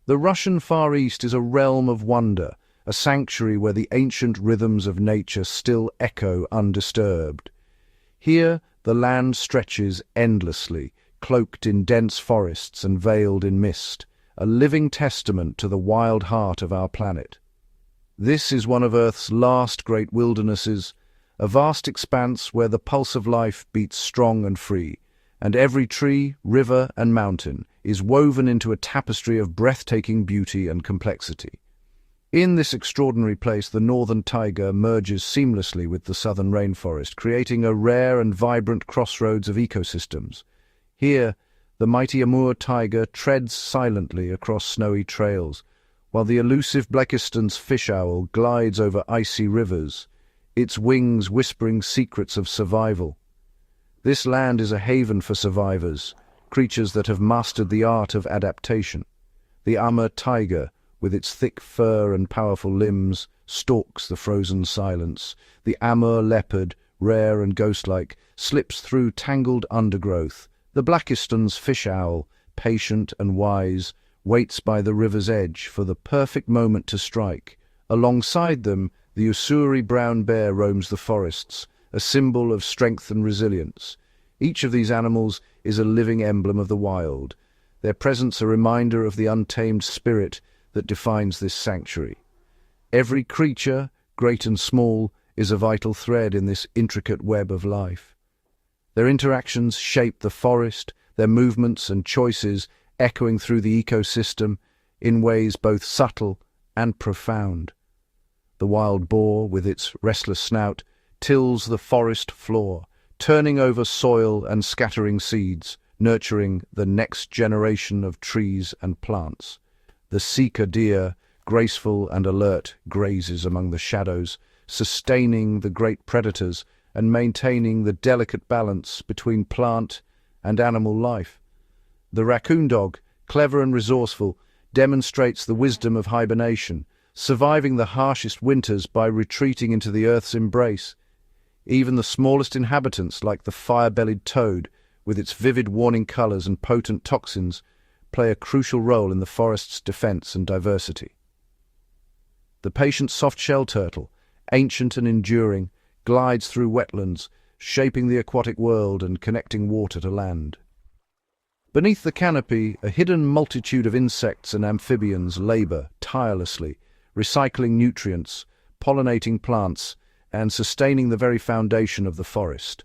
The Russian Far East is a realm of wonder, a sanctuary where the ancient rhythms of nature still echo undisturbed. Here, the land stretches endlessly, cloaked in dense forests and veiled in mist, a living testament to the wild heart of our planet. This is one of Earth's last great wildernesses, a vast expanse where the pulse of life beats strong and free, and every tree, river, and mountain is woven into a tapestry of breathtaking beauty and complexity. In this extraordinary place, the northern taiga merges seamlessly with the southern rainforest, creating a rare and vibrant crossroads of ecosystems. Here, the mighty Amur Tiger treads silently across snowy trails, while the elusive Blakiston's fish owl glides over icy rivers, its wings whispering secrets of survival. This land is a haven for survivors, creatures that have mastered the art of adaptation. The Amur Tiger, with its thick fur and powerful limbs, stalks the frozen silence. The Amur Leopard, rare and ghost-like, slips through tangled undergrowth. The Blakiston's fish owl, patient and wise, waits by the river's edge for the perfect moment to strike. Alongside them, the Ussuri brown bear roams the forests, a symbol of strength and resilience. Each of these animals is a living emblem of the wild, their presence a reminder of the untamed spirit that defines this sanctuary. Every creature, great and small, is a vital thread in this intricate web of life. Their interactions shape the forest, their movements and choices echoing through the ecosystem in ways both subtle and profound. The wild boar, with its restless snout, tills the forest floor, turning over soil and scattering seeds, nurturing the next generation of trees and plants. The sika deer, graceful and alert, grazes among the shadows, sustaining the great predators and maintaining the delicate balance between plant and animal life. The raccoon dog, clever and resourceful, demonstrates the wisdom of hibernation, surviving the harshest winters by retreating into the Earth's embrace. Even the smallest inhabitants, like the fire-bellied toad, with its vivid warning colors and potent toxins, play a crucial role in the forest's defense and diversity. The patient soft-shell turtle, ancient and enduring, glides through wetlands, shaping the aquatic world and connecting water to land. Beneath the canopy, a hidden multitude of insects and amphibians labor tirelessly, recycling nutrients, pollinating plants, and sustaining the very foundation of the forest.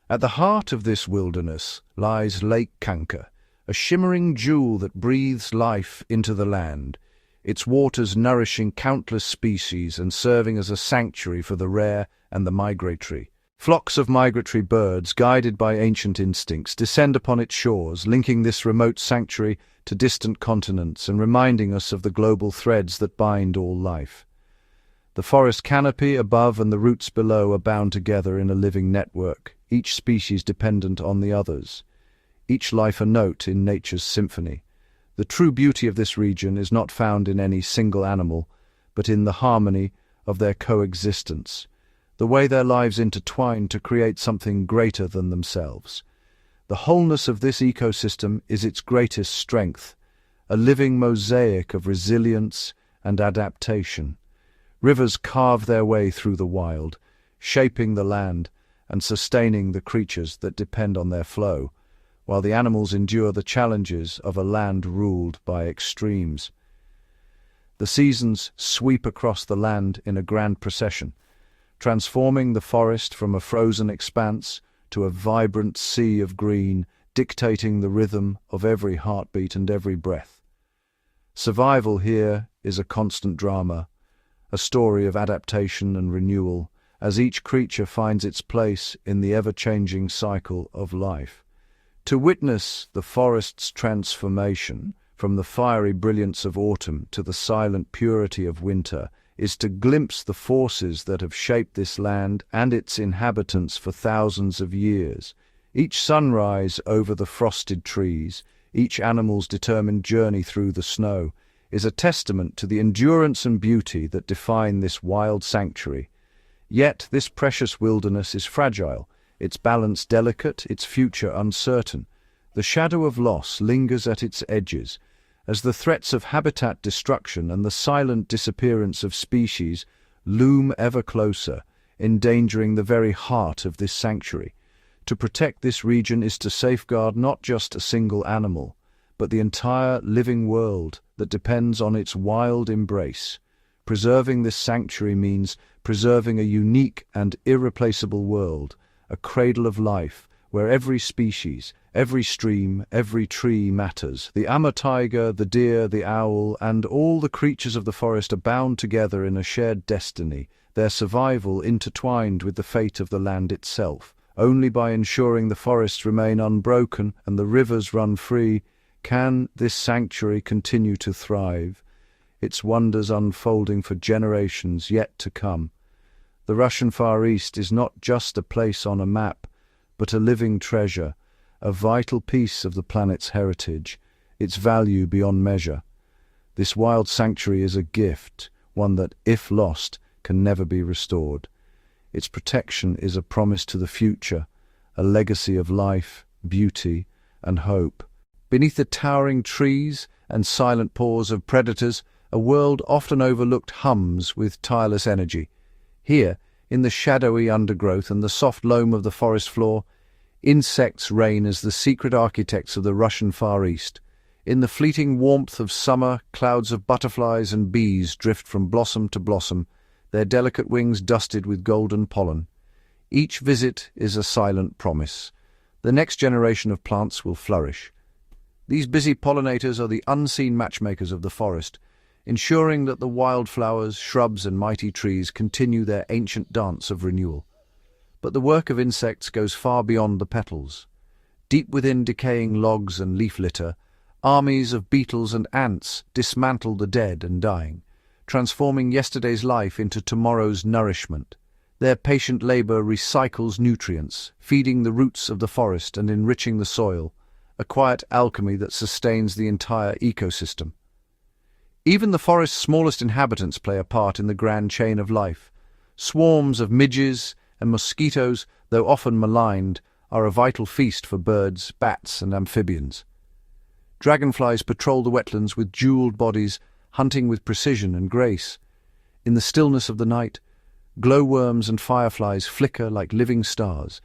At the heart of this wilderness lies Lake Kanka, a shimmering jewel that breathes life into the land, its waters nourishing countless species and serving as a sanctuary for the rare and the migratory. Flocks of migratory birds, guided by ancient instincts, descend upon its shores, linking this remote sanctuary to distant continents and reminding us of the global threads that bind all life. The forest canopy above and the roots below are bound together in a living network, each species dependent on the others, each life a note in nature's symphony. The true beauty of this region is not found in any single animal, but in the harmony of their coexistence, the way their lives intertwine to create something greater than themselves. The wholeness of this ecosystem is its greatest strength, a living mosaic of resilience and adaptation. Rivers carve their way through the wild, shaping the land and sustaining the creatures that depend on their flow, while the animals endure the challenges of a land ruled by extremes. The seasons sweep across the land in a grand procession, transforming the forest from a frozen expanse to a vibrant sea of green, dictating the rhythm of every heartbeat and every breath. Survival here is a constant drama, a story of adaptation and renewal, as each creature finds its place in the ever-changing cycle of life. To witness the forest's transformation, from the fiery brilliance of autumn to the silent purity of winter, is to glimpse the forces that have shaped this land and its inhabitants for thousands of years. Each sunrise over the frosted trees, each animal's determined journey through the snow, is a testament to the endurance and beauty that define this wild sanctuary. Yet this precious wilderness is fragile, its balance delicate, its future uncertain. The shadow of loss lingers at its edges, as the threats of habitat destruction and the silent disappearance of species loom ever closer, endangering the very heart of this sanctuary. To protect this region is to safeguard not just a single animal, but the entire living world that depends on its wild embrace. Preserving this sanctuary means preserving a unique and irreplaceable world, a cradle of life, where every species, every stream, every tree matters. The Amur Tiger, the deer, the owl, and all the creatures of the forest are bound together in a shared destiny, their survival intertwined with the fate of the land itself. Only by ensuring the forests remain unbroken and the rivers run free can this sanctuary continue to thrive, its wonders unfolding for generations yet to come. The Russian Far East is not just a place on a map, but a living treasure, a vital piece of the planet's heritage, its value beyond measure. This wild sanctuary is a gift, one that, if lost, can never be restored. Its protection is a promise to the future, a legacy of life, beauty, and hope. Beneath the towering trees and silent paws of predators, a world often overlooked hums with tireless energy. Here, in the shadowy undergrowth and the soft loam of the forest floor, insects reign as the secret architects of the Russian Far East. In the fleeting warmth of summer, clouds of butterflies and bees drift from blossom to blossom, their delicate wings dusted with golden pollen. Each visit is a silent promise. The next generation of plants will flourish. These busy pollinators are the unseen matchmakers of the forest, ensuring that the wildflowers, shrubs, and mighty trees continue their ancient dance of renewal. But the work of insects goes far beyond the petals. Deep within decaying logs and leaf litter, armies of beetles and ants dismantle the dead and dying, transforming yesterday's life into tomorrow's nourishment. Their patient labor recycles nutrients, feeding the roots of the forest and enriching the soil, a quiet alchemy that sustains the entire ecosystem. Even the forest's smallest inhabitants play a part in the grand chain of life. Swarms of midges and mosquitoes, though often maligned, are a vital feast for birds, bats, and amphibians. Dragonflies patrol the wetlands with jeweled bodies, hunting with precision and grace. In the stillness of the night, glowworms and fireflies flicker like living stars,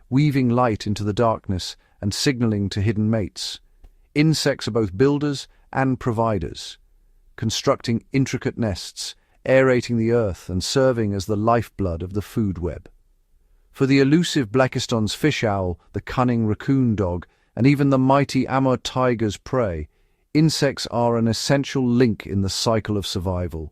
weaving light into the darkness and signaling to hidden mates. Insects are both builders and providers, constructing intricate nests, aerating the earth and serving as the lifeblood of the food web. For the elusive Blakiston's fish owl, the cunning raccoon dog, and even the mighty Amur Tiger's prey, insects are an essential link in the cycle of survival.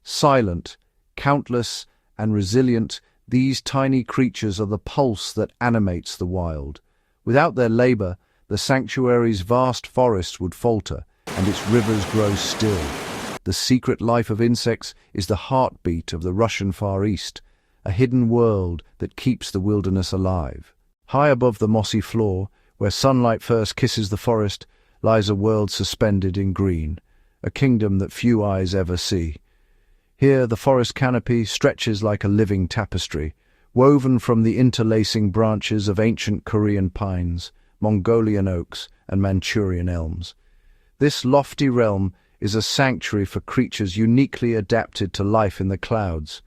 Silent, countless, and resilient, these tiny creatures are the pulse that animates the wild. Without their labor, the sanctuary's vast forests would falter, and its rivers grow still. The secret life of insects is the heartbeat of the Russian Far East, a hidden world that keeps the wilderness alive. High above the mossy floor, where sunlight first kisses the forest, lies a world suspended in green, a kingdom that few eyes ever see. Here the forest canopy stretches like a living tapestry, woven from the interlacing branches of ancient Korean pines, Mongolian oaks, and Manchurian elms. This lofty realm is a sanctuary for creatures uniquely adapted to life in the clouds.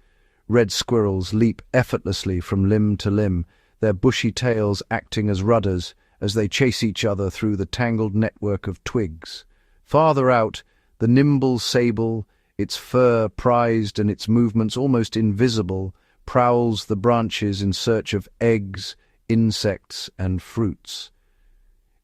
Red squirrels leap effortlessly from limb to limb, their bushy tails acting as rudders as they chase each other through the tangled network of twigs. Farther out, the nimble sable, its fur prized and its movements almost invisible, prowls the branches in search of eggs, insects, and fruits.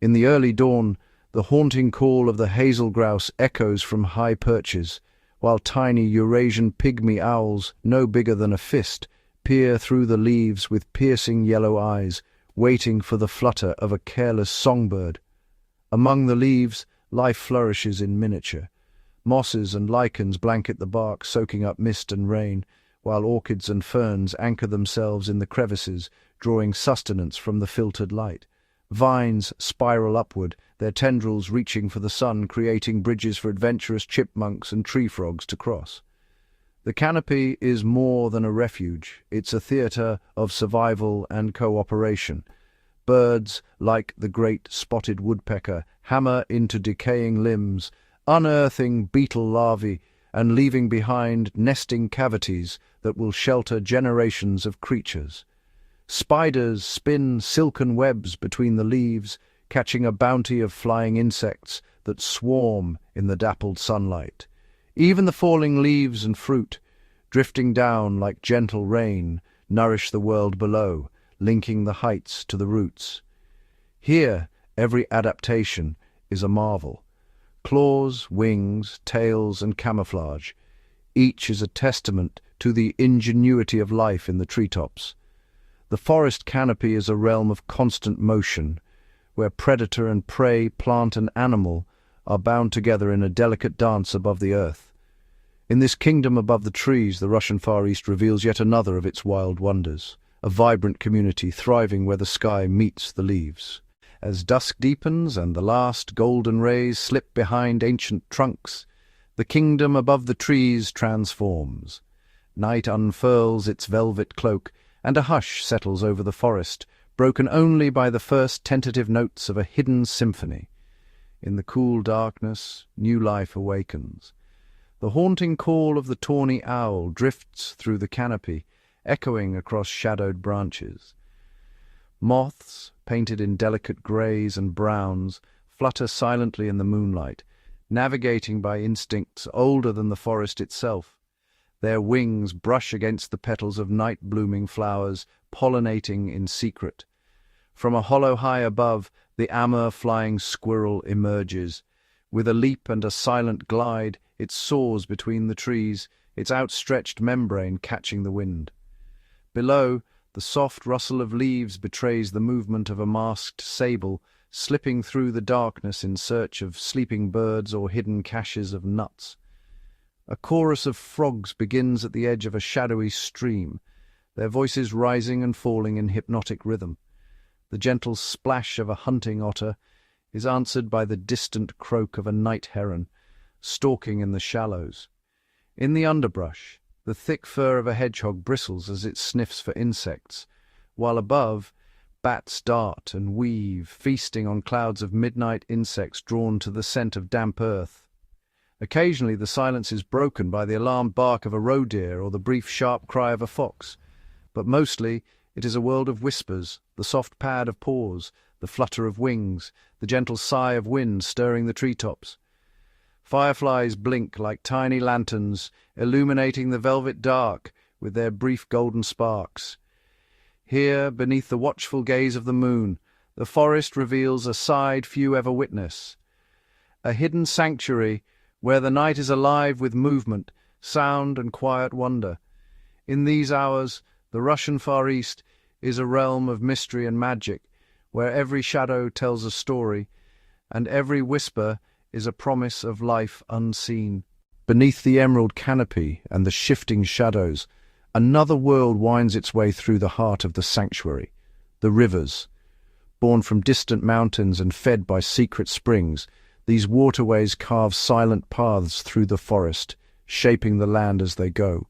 In the early dawn, the haunting call of the hazel grouse echoes from high perches, while tiny Eurasian pygmy owls, no bigger than a fist, peer through the leaves with piercing yellow eyes, waiting for the flutter of a careless songbird. Among the leaves, life flourishes in miniature. Mosses and lichens blanket the bark, soaking up mist and rain, while orchids and ferns anchor themselves in the crevices, drawing sustenance from the filtered light. Vines spiral upward, their tendrils reaching for the sun, creating bridges for adventurous chipmunks and tree frogs to cross. The canopy is more than a refuge. It's a theatre of survival and cooperation. Birds, like the great spotted woodpecker, hammer into decaying limbs, unearthing beetle larvae and leaving behind nesting cavities that will shelter generations of creatures. Spiders spin silken webs between the leaves, catching a bounty of flying insects that swarm in the dappled sunlight. Even the falling leaves and fruit, drifting down like gentle rain, nourish the world below, linking the heights to the roots. Here, every adaptation is a marvel. Claws, wings, tails, and camouflage. Each is a testament to the ingenuity of life in the treetops. The forest canopy is a realm of constant motion, where predator and prey, plant and animal, are bound together in a delicate dance above the earth. In this kingdom above the trees, the Russian Far East reveals yet another of its wild wonders, a vibrant community thriving where the sky meets the leaves. As dusk deepens and the last golden rays slip behind ancient trunks, the kingdom above the trees transforms. Night unfurls its velvet cloak, and a hush settles over the forest, broken only by the first tentative notes of a hidden symphony. In the cool darkness, new life awakens. The haunting call of the tawny owl drifts through the canopy, echoing across shadowed branches. Moths, painted in delicate greys and browns, flutter silently in the moonlight, navigating by instincts older than the forest itself. Their wings brush against the petals of night-blooming flowers, pollinating in secret. From a hollow high above, the Amur flying squirrel emerges. With a leap and a silent glide, it soars between the trees, its outstretched membrane catching the wind. Below, the soft rustle of leaves betrays the movement of a masked sable, slipping through the darkness in search of sleeping birds or hidden caches of nuts. A chorus of frogs begins at the edge of a shadowy stream, their voices rising and falling in hypnotic rhythm. The gentle splash of a hunting otter is answered by the distant croak of a night heron, stalking in the shallows. In the underbrush, the thick fur of a hedgehog bristles as it sniffs for insects, while above, bats dart and weave, feasting on clouds of midnight insects drawn to the scent of damp earth. Occasionally the silence is broken by the alarmed bark of a roe deer or the brief sharp cry of a fox, but mostly it is a world of whispers, the soft pad of paws, the flutter of wings, the gentle sigh of wind stirring the treetops. Fireflies blink like tiny lanterns, illuminating the velvet dark with their brief golden sparks. Here, beneath the watchful gaze of the moon, the forest reveals a side few ever witness. A hidden sanctuary where the night is alive with movement, sound and quiet wonder. In these hours, the Russian Far East is a realm of mystery and magic, where every shadow tells a story, and every whisper is a promise of life unseen. Beneath the emerald canopy and the shifting shadows, another world winds its way through the heart of the sanctuary, the rivers. Born from distant mountains and fed by secret springs, these waterways carve silent paths through the forest, shaping the land as they go.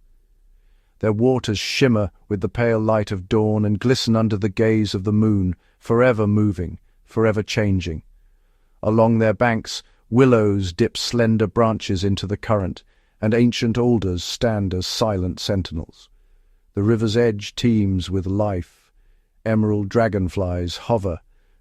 Their waters shimmer with the pale light of dawn and glisten under the gaze of the moon, forever moving, forever changing. Along their banks, willows dip slender branches into the current, and ancient alders stand as silent sentinels. The river's edge teems with life. Emerald dragonflies hover,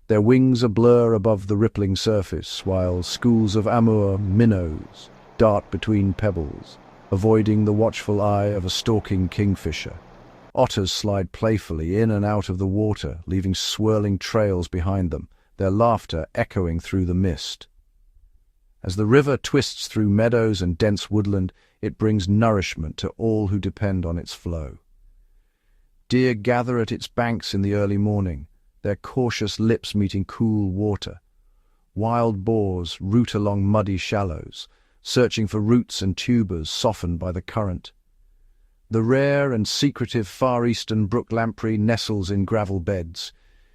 their wings a blur above the rippling surface, while schools of Amur minnows dart between pebbles, avoiding the watchful eye of a stalking kingfisher. Otters slide playfully in and out of the water, leaving swirling trails behind them, their laughter echoing through the mist. As the river twists through meadows and dense woodland, it brings nourishment to all who depend on its flow. Deer gather at its banks in the early morning, their cautious lips meeting cool water. Wild boars root along muddy shallows, searching for roots and tubers softened by the current. The rare and secretive Far Eastern brook lamprey nestles in gravel beds,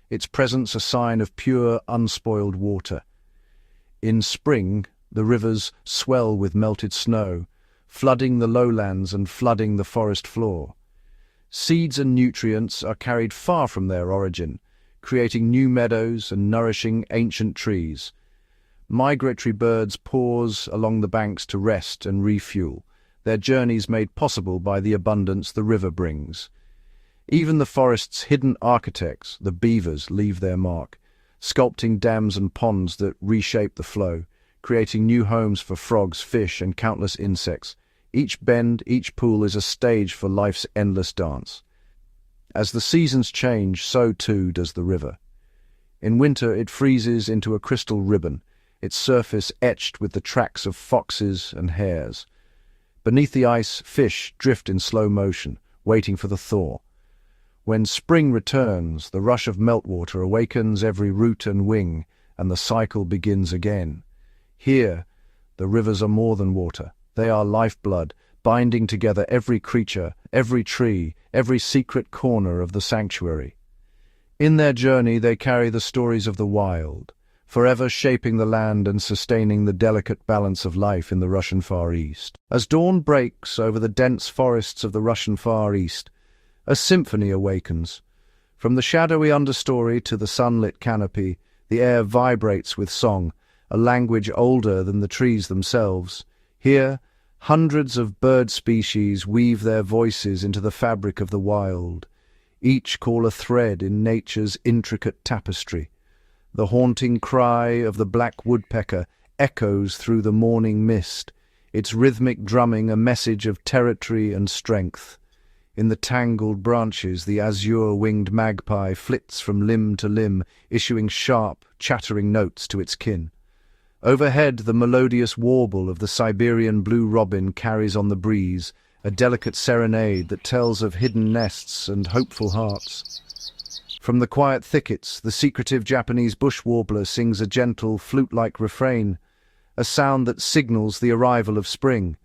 its presence a sign of pure, unspoiled water. In spring, the rivers swell with melted snow, flooding the lowlands and flooding the forest floor. Seeds and nutrients are carried far from their origin, creating new meadows and nourishing ancient trees. Migratory birds pause along the banks to rest and refuel, their journeys made possible by the abundance the river brings. Even the forest's hidden architects, the beavers, leave their mark, sculpting dams and ponds that reshape the flow, creating new homes for frogs, fish, and countless insects. Each bend, each pool is a stage for life's endless dance. As the seasons change, so too does the river. In winter it freezes into a crystal ribbon, its surface etched with the tracks of foxes and hares. Beneath the ice, fish drift in slow motion, waiting for the thaw. When spring returns, the rush of meltwater awakens every root and wing, and the cycle begins again. Here, the rivers are more than water. They are lifeblood, binding together every creature, every tree, every secret corner of the sanctuary. In their journey they carry the stories of the wild, forever shaping the land and sustaining the delicate balance of life in the Russian Far East. As dawn breaks over the dense forests of the Russian Far East, a symphony awakens. From the shadowy understory to the sunlit canopy, the air vibrates with song, a language older than the trees themselves. Here, hundreds of bird species weave their voices into the fabric of the wild, each call a thread in nature's intricate tapestry. The haunting cry of the black woodpecker echoes through the morning mist, its rhythmic drumming a message of territory and strength. In the tangled branches, the azure-winged magpie flits from limb to limb, issuing sharp, chattering notes to its kin. Overhead, the melodious warble of the Siberian blue robin carries on the breeze, a delicate serenade that tells of hidden nests and hopeful hearts. From the quiet thickets, the secretive Japanese bush warbler sings a gentle, flute-like refrain, a sound that signals the arrival of spring.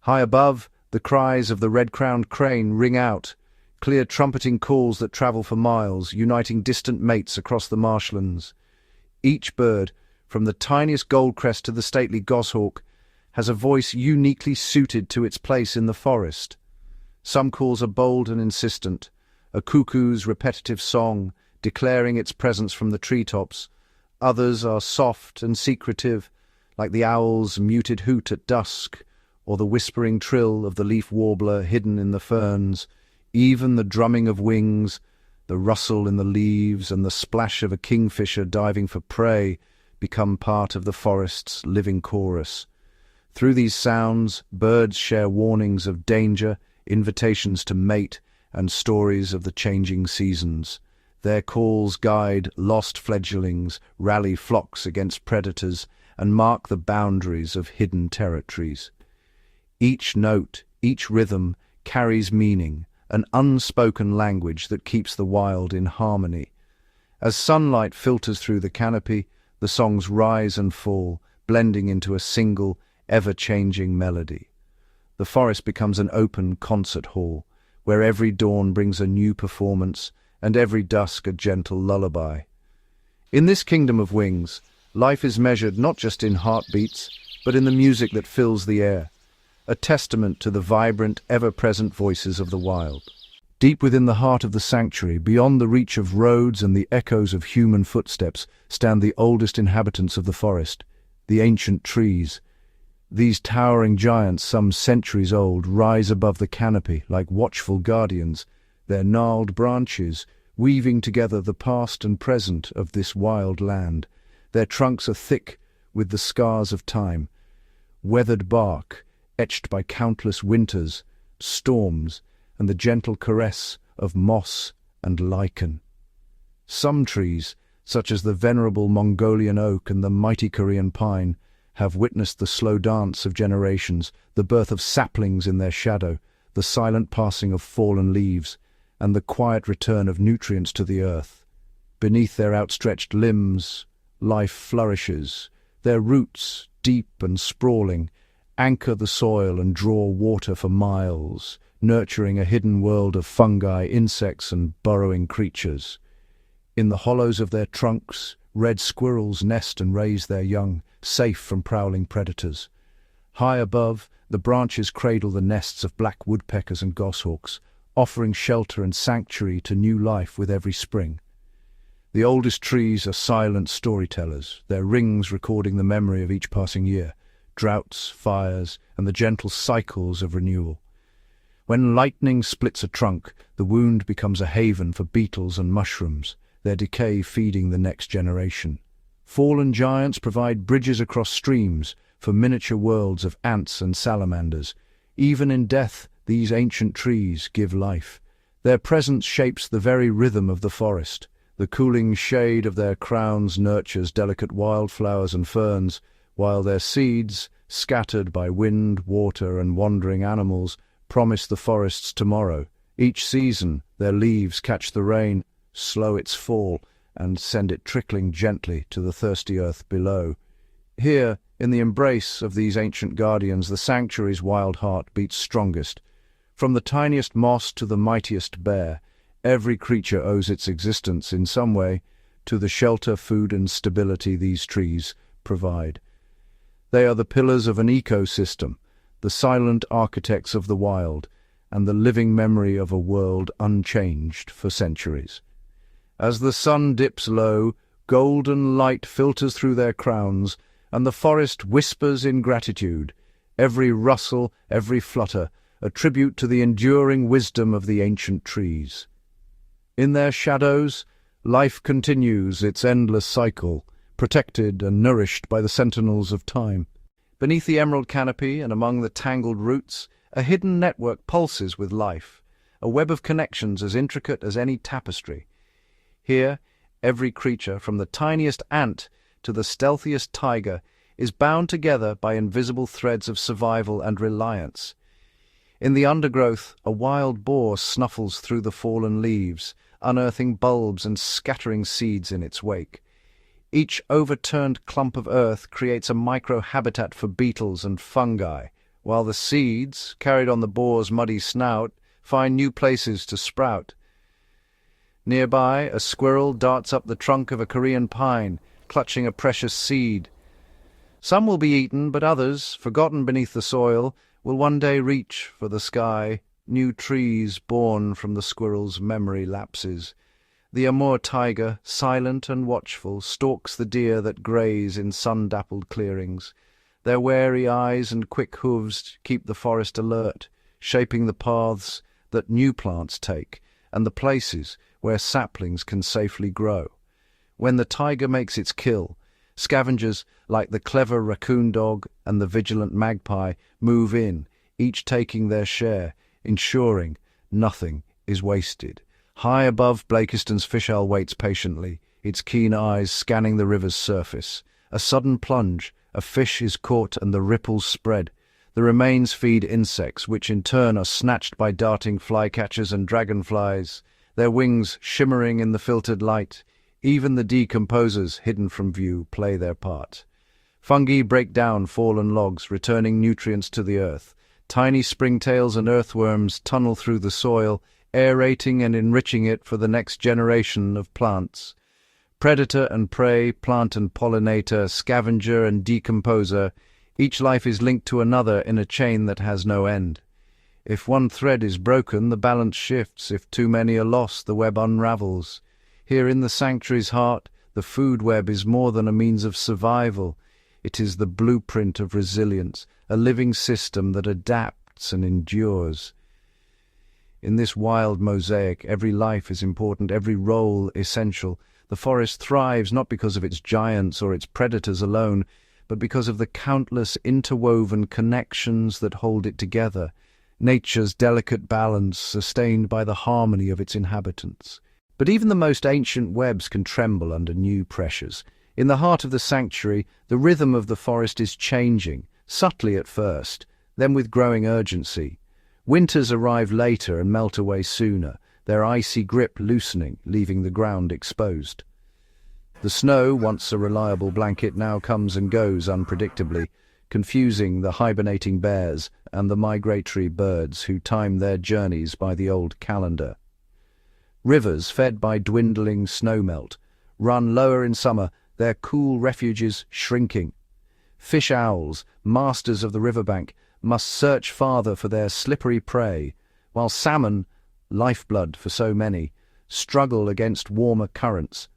High above, the cries of the red-crowned crane ring out, clear trumpeting calls that travel for miles, uniting distant mates across the marshlands. Each bird, from the tiniest goldcrest to the stately goshawk, has a voice uniquely suited to its place in the forest. Some calls are bold and insistent, a cuckoo's repetitive song declaring its presence from the treetops. Others are soft and secretive, like the owl's muted hoot at dusk, or the whispering trill of the leaf warbler hidden in the ferns. Even the drumming of wings, the rustle in the leaves, and the splash of a kingfisher diving for prey become part of the forest's living chorus. Through these sounds, birds share warnings of danger, invitations to mate, and stories of the changing seasons. Their calls guide lost fledglings, rally flocks against predators, and mark the boundaries of hidden territories. Each note, each rhythm, carries meaning, an unspoken language that keeps the wild in harmony. As sunlight filters through the canopy, the songs rise and fall, blending into a single, ever-changing melody. The forest becomes an open concert hall, where every dawn brings a new performance, and every dusk a gentle lullaby. In this kingdom of wings, life is measured not just in heartbeats, but in the music that fills the air, a testament to the vibrant, ever-present voices of the wild. Deep within the heart of the sanctuary, beyond the reach of roads and the echoes of human footsteps, stand the oldest inhabitants of the forest, the ancient trees. These towering giants, some centuries old, rise above the canopy like watchful guardians, their gnarled branches weaving together the past and present of this wild land. Their trunks are thick with the scars of time, weathered bark, etched by countless winters, storms, and the gentle caress of moss and lichen. Some trees, such as the venerable Mongolian oak and the mighty Korean pine, have witnessed the slow dance of generations, the birth of saplings in their shadow, the silent passing of fallen leaves, and the quiet return of nutrients to the earth. Beneath their outstretched limbs, life flourishes. Their roots, deep and sprawling, anchor the soil and draw water for miles, nurturing a hidden world of fungi, insects, and burrowing creatures. In the hollows of their trunks, red squirrels nest and raise their young, safe from prowling predators. High above, the branches cradle the nests of black woodpeckers and goshawks, offering shelter and sanctuary to new life with every spring. The oldest trees are silent storytellers, their rings recording the memory of each passing year, droughts, fires, and the gentle cycles of renewal. When lightning splits a trunk, the wound becomes a haven for beetles and mushrooms, their decay feeding the next generation. Fallen giants provide bridges across streams for miniature worlds of ants and salamanders. Even in death, these ancient trees give life. Their presence shapes the very rhythm of the forest. The cooling shade of their crowns nurtures delicate wildflowers and ferns, while their seeds, scattered by wind, water, and wandering animals, promise the forest's tomorrow. Each season, their leaves catch the rain, slow its fall, and send it trickling gently to the thirsty earth below. Here, in the embrace of these ancient guardians, the sanctuary's wild heart beats strongest. From the tiniest moss to the mightiest bear, every creature owes its existence in some way to the shelter, food, and stability these trees provide. They are the pillars of an ecosystem, the silent architects of the wild, and the living memory of a world unchanged for centuries. As the sun dips low, golden light filters through their crowns, and the forest whispers in gratitude, every rustle, every flutter, a tribute to the enduring wisdom of the ancient trees. In their shadows, life continues its endless cycle, protected and nourished by the sentinels of time. Beneath the emerald canopy and among the tangled roots, a hidden network pulses with life, a web of connections as intricate as any tapestry. Here, every creature, from the tiniest ant to the stealthiest tiger, is bound together by invisible threads of survival and reliance. In the undergrowth, a wild boar snuffles through the fallen leaves, unearthing bulbs and scattering seeds in its wake. Each overturned clump of earth creates a micro-habitat for beetles and fungi, while the seeds, carried on the boar's muddy snout, find new places to sprout. Nearby, a squirrel darts up the trunk of a Korean pine, clutching a precious seed. Some will be eaten, but others, forgotten beneath the soil, will one day reach for the sky, new trees born from the squirrel's memory lapses. The Amur Tiger, silent and watchful, stalks the deer that graze in sun-dappled clearings. Their wary eyes and quick hooves keep the forest alert, shaping the paths that new plants take and the places where saplings can safely grow. When the tiger makes its kill, scavengers like the clever raccoon dog and the vigilant magpie move in, each taking their share, ensuring nothing is wasted. High above, Blakiston's fish owl waits patiently, its keen eyes scanning the river's surface. A sudden plunge, a fish is caught and the ripples spread. The remains feed insects, which in turn are snatched by darting flycatchers and dragonflies, their wings shimmering in the filtered light. Even the decomposers, hidden from view, play their part. Fungi break down fallen logs, returning nutrients to the earth. Tiny springtails and earthworms tunnel through the soil, aerating and enriching it for the next generation of plants. Predator and prey, plant and pollinator, scavenger and decomposer, each life is linked to another in a chain that has no end. If one thread is broken, the balance shifts. If too many are lost, the web unravels. Here in the sanctuary's heart, the food web is more than a means of survival. It is the blueprint of resilience, a living system that adapts and endures. In this wild mosaic, every life is important, every role essential. The forest thrives not because of its giants or its predators alone, but because of the countless interwoven connections that hold it together, nature's delicate balance sustained by the harmony of its inhabitants. But even the most ancient webs can tremble under new pressures. In the heart of the sanctuary, the rhythm of the forest is changing, subtly at first, then with growing urgency. Winters arrive later and melt away sooner, their icy grip loosening, leaving the ground exposed. The snow, once a reliable blanket, now comes and goes unpredictably, confusing the hibernating bears and the migratory birds who time their journeys by the old calendar. Rivers, fed by dwindling snowmelt, run lower in summer, their cool refuges shrinking. Fish owls, masters of the riverbank, must search farther for their slippery prey, while salmon, lifeblood for so many, struggle against warmer currents.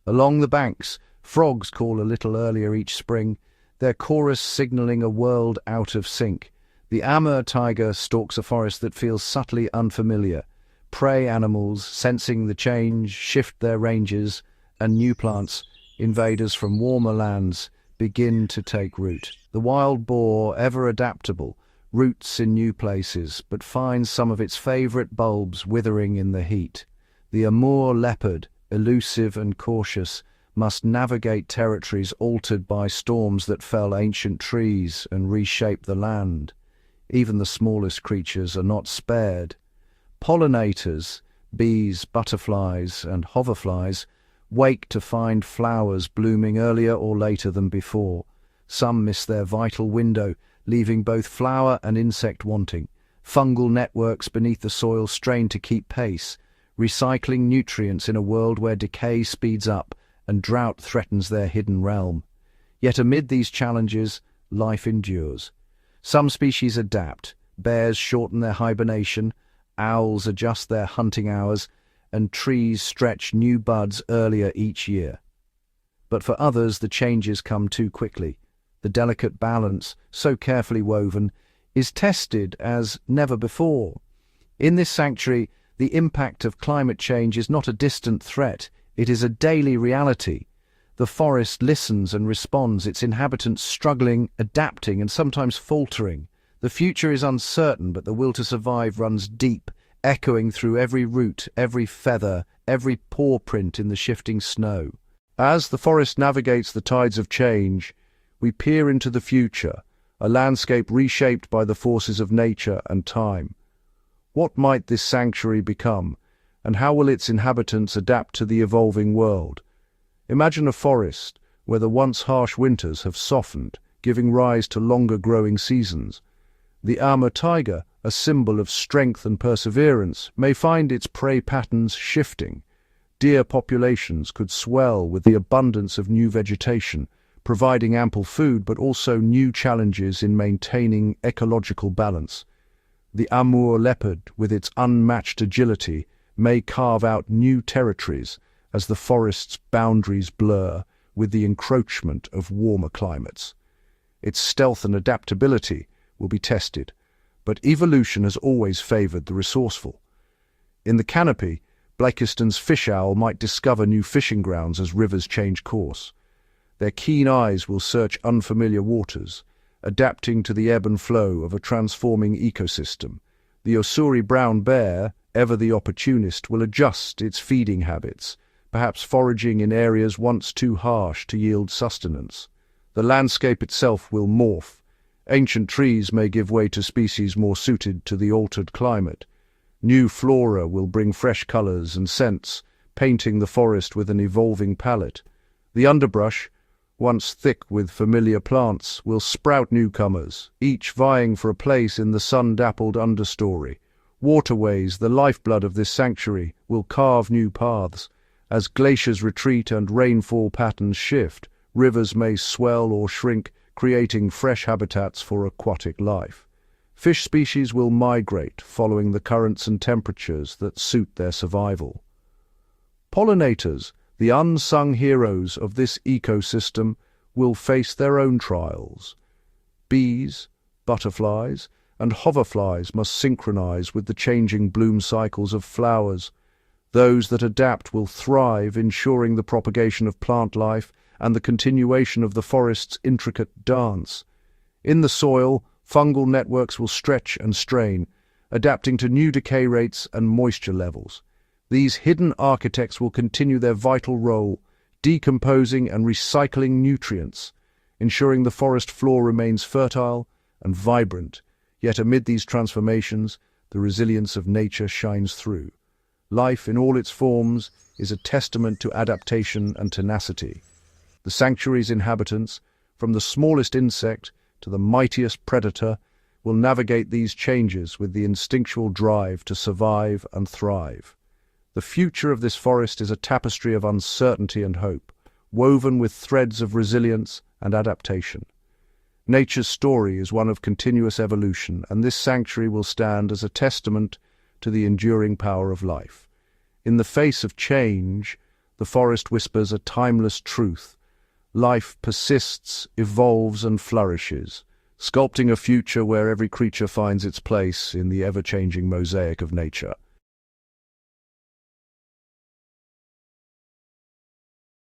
Along the banks, frogs call a little earlier each spring, their chorus signaling a world out of sync. The Amur Tiger stalks a forest that feels subtly unfamiliar. Prey animals, sensing the change, shift their ranges, and new plants, invaders from warmer lands, begin to take root. The wild boar, ever adaptable, roots in new places, but finds some of its favourite bulbs withering in the heat. The Amur Leopard, elusive and cautious, must navigate territories altered by storms that fell ancient trees and reshape the land. Even the smallest creatures are not spared. Pollinators, bees, butterflies, and hoverflies, wake to find flowers blooming earlier or later than before. Some miss their vital window, leaving both flower and insect wanting. Fungal networks beneath the soil strain to keep pace, recycling nutrients in a world where decay speeds up and drought threatens their hidden realm. Yet amid these challenges, life endures. Some species adapt. Bears shorten their hibernation, owls adjust their hunting hours, and trees stretch new buds earlier each year. But for others, the changes come too quickly. The delicate balance, so carefully woven, is tested as never before. In this sanctuary, the impact of climate change is not a distant threat, it is a daily reality. The forest listens and responds, its inhabitants struggling, adapting, and sometimes faltering. The future is uncertain, but the will to survive runs deep, echoing through every root, every feather, every paw print in the shifting snow. As the forest navigates the tides of change, we peer into the future, a landscape reshaped by the forces of nature and time. What might this sanctuary become, and how will its inhabitants adapt to the evolving world? Imagine a forest where the once harsh winters have softened, giving rise to longer growing seasons. The Amur Tiger, a symbol of strength and perseverance, may find its prey patterns shifting. Deer populations could swell with the abundance of new vegetation, providing ample food but also new challenges in maintaining ecological balance. The Amur Leopard, with its unmatched agility, may carve out new territories as the forest's boundaries blur with the encroachment of warmer climates. Its stealth and adaptability will be tested, but evolution has always favored the resourceful. In the canopy, Blakiston's fish owl might discover new fishing grounds as rivers change course. Their keen eyes will search unfamiliar waters, adapting to the ebb and flow of a transforming ecosystem. The Ussuri brown bear, ever the opportunist, will adjust its feeding habits, perhaps foraging in areas once too harsh to yield sustenance. The landscape itself will morph. Ancient trees may give way to species more suited to the altered climate. New flora will bring fresh colors and scents, painting the forest with an evolving palette. The underbrush, once thick with familiar plants, will sprout newcomers, each vying for a place in the sun-dappled understory. Waterways, the lifeblood of this sanctuary, will carve new paths. As glaciers retreat and rainfall patterns shift, rivers may swell or shrink, creating fresh habitats for aquatic life. Fish species will migrate, following the currents and temperatures that suit their survival. Pollinators, the unsung heroes of this ecosystem, will face their own trials. Bees, butterflies, and hoverflies must synchronize with the changing bloom cycles of flowers. Those that adapt will thrive, ensuring the propagation of plant life and the continuation of the forest's intricate dance. In the soil, fungal networks will stretch and strain, adapting to new decay rates and moisture levels. These hidden architects will continue their vital role, decomposing and recycling nutrients, ensuring the forest floor remains fertile and vibrant. Yet amid these transformations, the resilience of nature shines through. Life in all its forms is a testament to adaptation and tenacity. The sanctuary's inhabitants, from the smallest insect to the mightiest predator, will navigate these changes with the instinctual drive to survive and thrive. The future of this forest is a tapestry of uncertainty and hope, woven with threads of resilience and adaptation. Nature's story is one of continuous evolution, and this sanctuary will stand as a testament to the enduring power of life. In the face of change, the forest whispers a timeless truth. Life persists, evolves, and flourishes, sculpting a future where every creature finds its place in the ever-changing mosaic of nature.